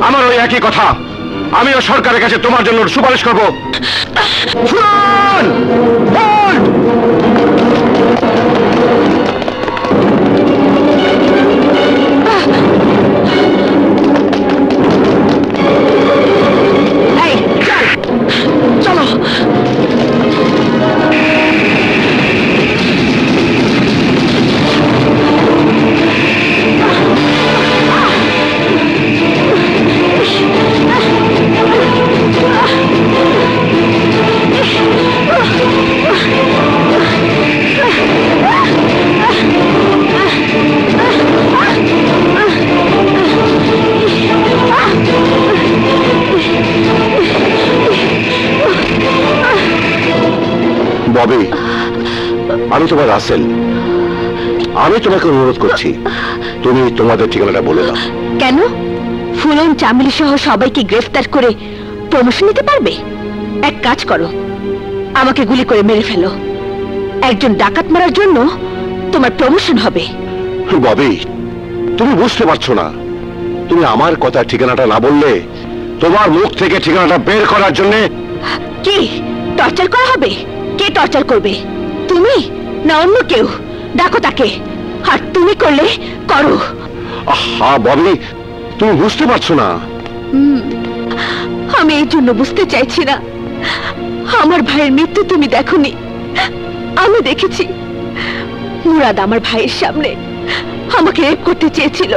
আমার ওই একই কথা, আমিও সরকারের কাছে তোমার জন্য সুপারিশ করব। ফুলন, হোল্ড! এই চল, চলো। ববি, আমি তোমার রাসেল, আমি তোমাকে অনুরোধ করছি তুমি তোমাদের ঠিকানাটা বলে দাও। কেন? ফুলন, চামেলি সহ সবাইকে গ্রেফতার করে প্রমোশন নিতে পারবে? এক কাজ করো, আমাকে গুলি করে মেরে ফেলো। একজন ডাকাত মারার জন্য তোমার প্রমোশন হবে। ববি, তুমি বুঝতে পারছো না, তুমি আমার কথা ঠিকানাটা না বললে তোমার মুখ থেকে ঠিকানাটা বের করার জন্য কি টর্চার করা হবে? কে টর্চার করবে, তুমি না অন্য কেউ? ডাকো তাকে। আর তুমি করলে করো। আহা ববি, তুমি বুঝতে পারছো না। আমি এই জন্য বুঝতে চাইছি না। আমার ভাইয়ের মৃত্যু তুমি দেখোনি, আমি দেখেছি। মুরাদ আমার ভাইয়ের সামনে আমাকে রেপ করতে চেয়েছিল।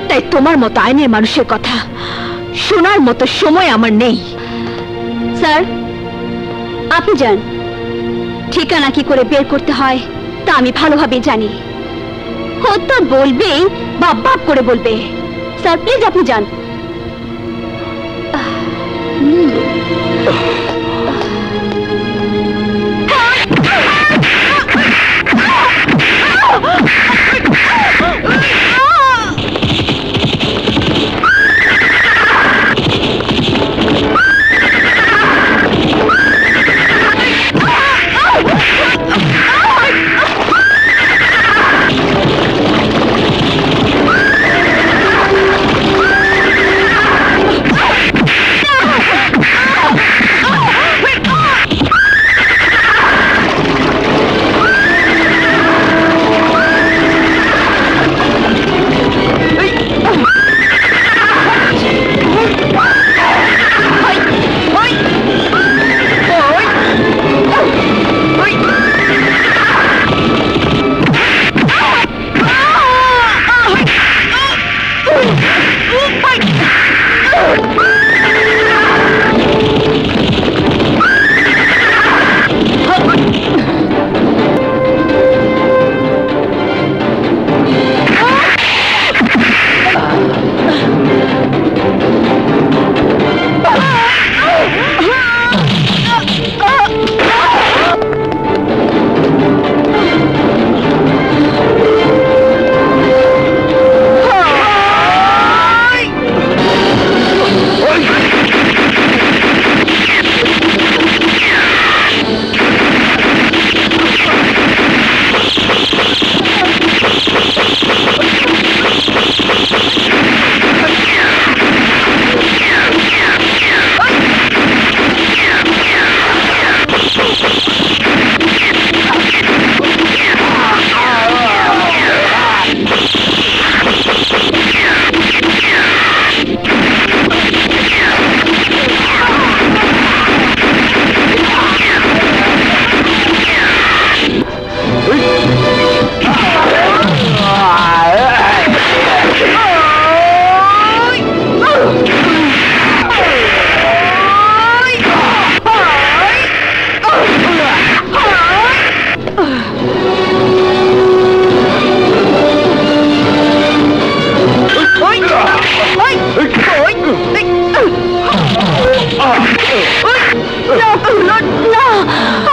তাই তোমার মতো আইনের মানুষের কথা শোনার মতো সময় আমার নেই। স্যার, আপনি যান। ঠিকানা কি করে বের করতে হয় তা আমি ভালোভাবে জানি। ও তো বলবেই, বাপ বাপ করে বলবে। স্যার প্লিজ আপনি যান।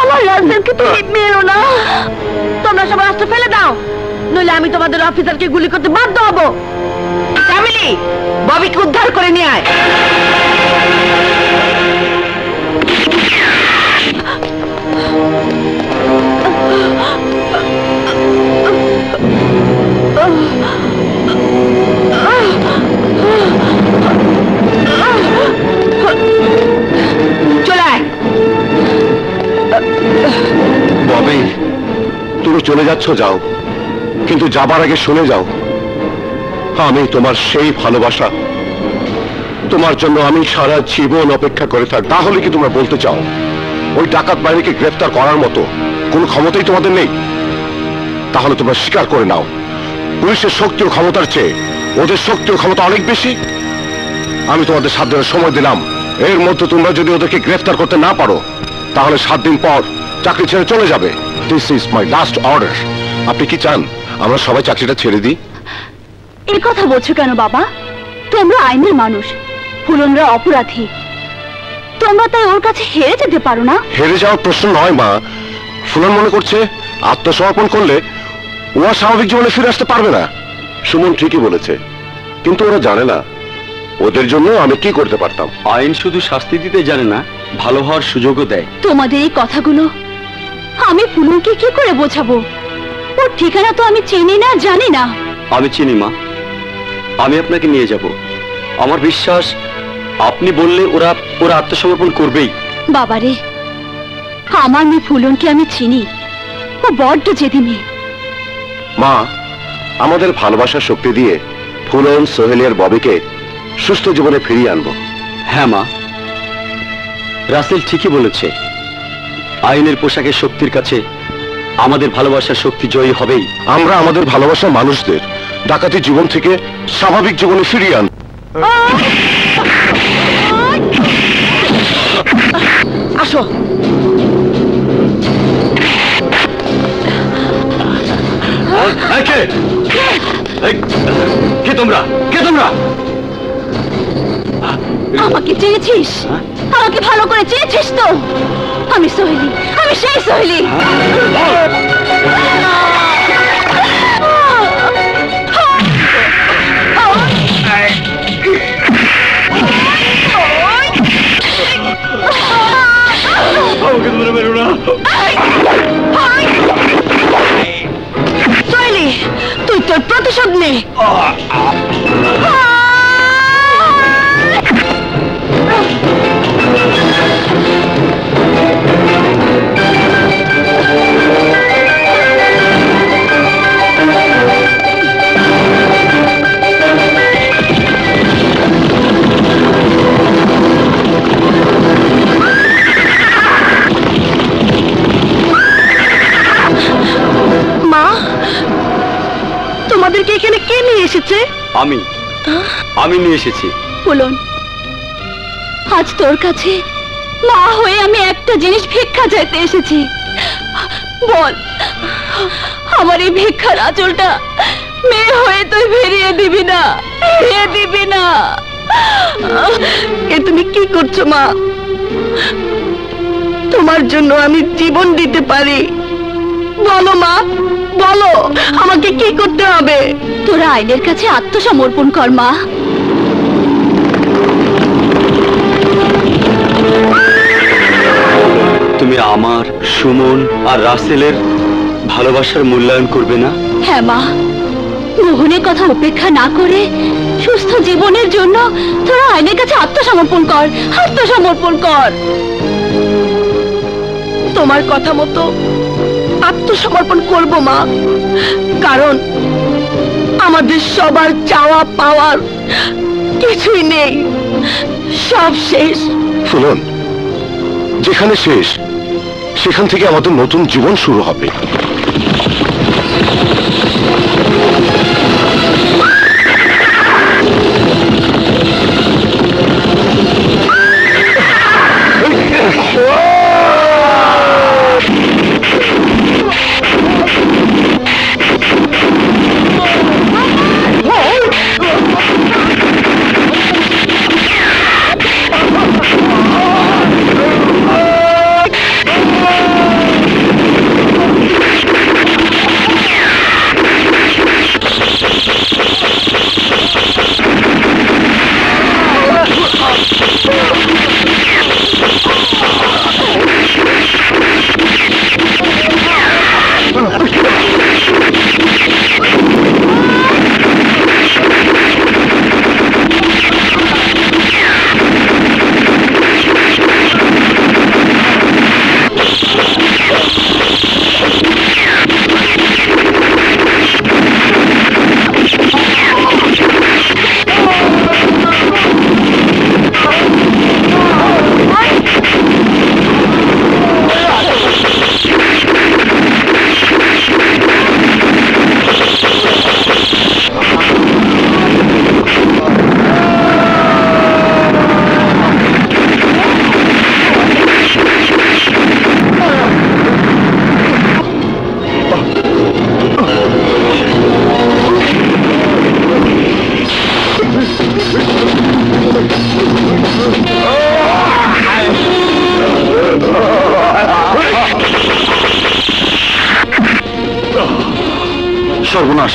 আমার রাজদানকে তুমি মেরো না। তোমরা সবাই অস্ত্র ফেলে দাও, নইলে আমি তোমাদের অফিসারকে গুলি করতে বাধ্য হব। ফ্যামিলি, ববিকে উদ্ধার করে নিয়ে আয়। চলে আয়। ববি, তুমি চলে যাচ্ছ যাও, কিন্তু যাবার আগে শুনে যাও, আমি তোমার সেই ভালোবাসা, তোমার জন্য আমি সারা জীবন অপেক্ষা করে থাক। তাহলে কি তোমরা বলতে চাও ওই ডাকাত বাহিনীকে গ্রেফতার করার মতো কোনো ক্ষমতাই তোমাদের নেই? তাহলে তোমরা স্বীকার করে নাও, পুলিশের শক্তি ও ক্ষমতার চেয়ে ওদের শক্তি ও ক্ষমতা অনেক বেশি। আমি তোমাদের 7 দিনের সময় দিলাম, এর মধ্যে তোমরা যদি ওদেরকে গ্রেফতার করতে না পারো তাহলে 7 দিন পর চাকরি ছেড়ে চলে যাবে। This is my last order. আপনি কি চান আমরা সবাই চাকরিটা ছেড়ে দিই? এই কথা বলছো কেন বাবা? তোমরা আইনের মানুষ, ফুলনরা অপরাধী, তোমরা তাই ওর কাছে হেরে যেতে পারো না? হেরে যাওয়ার প্রশ্ন নয় মা। ফুলন মনে করছে আত্মসমর্পণ করলে ও আর স্বাভাবিক জীবনে ফিরে আসতে পারবে না। সুমন ঠিকই বলেছে, কিন্তু ওরা জানে না ওদের জন্য আমি কি করতে পারতাম। আইন শুধু শাস্তি দিতে জানে না, ভালো হওয়ার সুযোগও দেয়। তোমাদের এই কথাগুলো আমি ফুলনকে কি করে বোঝাবো? ওর ঠিকানা তো আমি চিনি না, জানি না। আমি চিনি মা, আমি আপনাকে নিয়ে যাব। আমার বিশ্বাস আপনি বললে ওরা আত্মসমর্পণ করবেই। বাবারে, আমার মেয়ে ফুলনকে আমি চিনি, ও বড্ড জেদি মেয়ে। মা, আমাদের ভালোবাসার শক্তি দিয়ে ফুলন, সোহেলি আর ববিকে সুস্থ জীবনে ফিরিয়ে আনবো। হ্যাঁ মা, রাসেল ঠিকই বলেছে। আইনের পোশাকের শক্তির কাছে আমাদের ভালোবাসার শক্তি জয়ী হবেই। আমরা আমাদের ভালোবাসার মানুষদের ডাকাতি জীবন থেকে স্বাভাবিক জীবনে ফিরিয়ে আনবো। আসো। কে তোমরা? কে তোমরা? আমাকে চেয়েছিস? আমাকে ভালো করে চেয়েছিস তো? আমি সোহেলি, আমি সেই সোহেলি। সোহেলি, তুই তোর প্রতিশোধ নে। তোমাদেরকে এখানে কে নিয়ে এসেছে? আমি নিয়ে এসেছি। ফুলন, আজ তোর কাছে মা হয়ে আমি একটা জিনিস ভিক্ষা চাইতে এসেছি। বল, আমার এই ভিক্ষার আঁচলটা মেয়ে হয়ে তুই ফিরিয়ে দিবি না? ফিরিয়ে দিবি না? এ তুমি কি করছো মা? তোমার জন্য আমি জীবন দিতে পারি। বলো মা, বলো আমাকে কি করতে হবে? তোরা আইনের কাছে আত্মসমর্পণ কর মা। তুমি আমার, সুমন আর রাসেলের ভালোবাসার মূল্যায়ন করবে না? হ্যাঁ মা, মোহনের কথা উপেক্ষা না করে সুস্থ জীবনের জন্য তোরা আইনের কাছে আত্মসমর্পণ কর, আত্মসমর্পণ কর। তোমার কথা মতো আত্মসমর্পণ করব মা, কারণ আমাদের সবার চাওয়া পাওয়ার কিছুই নেই, সব শেষ। ফুলন, যেখানে শেষ সেখান থেকে আমাদের নতুন জীবন শুরু হবে। সর্বনাশ,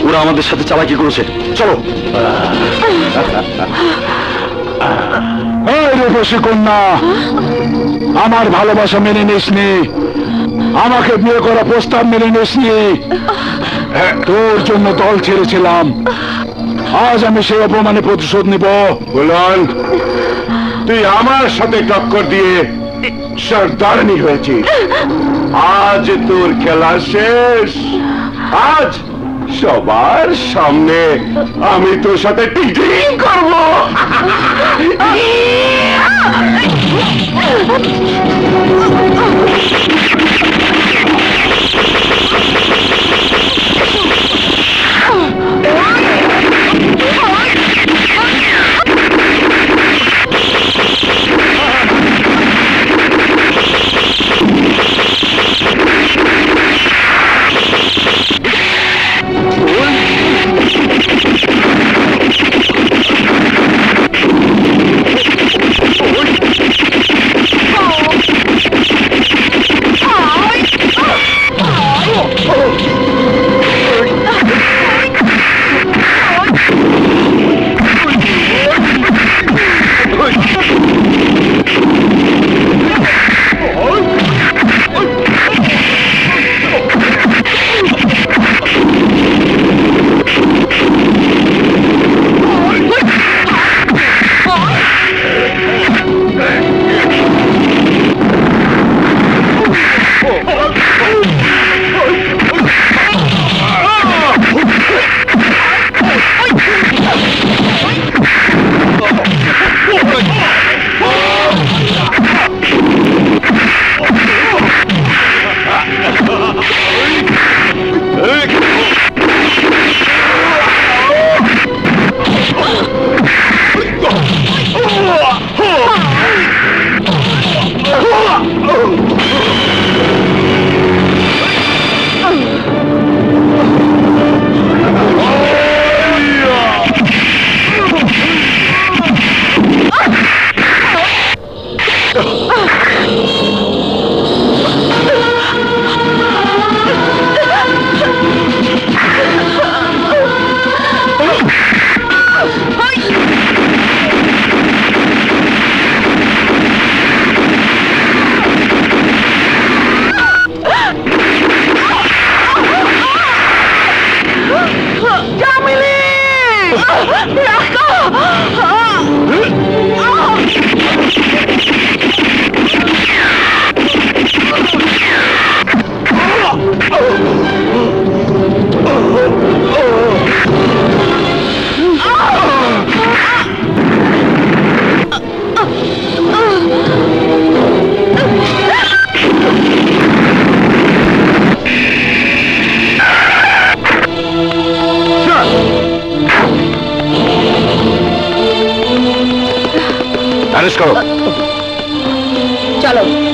ওরা আমাদের সাথে চালাকি করেছে। চলো। রূপসী কন্যা, আমার ভালোবাসা মেনে নিসনি, আমাকে বিয়ে করা প্রস্তাব মেনে নিসনি, তোর জন্য দল ছেড়েছিলাম, আজ আমি সেই অপমানে প্রতিশোধ নিব। ফুলন, তুই আমার সাথে টক্কর দিয়ে সর্দারনি হয়েছিস। আজ তোর খেলা শেষ। আজ সবার সামনে আমি তোর সাথে টিচিং করবো। অ্যারেস্ট করো। চলো।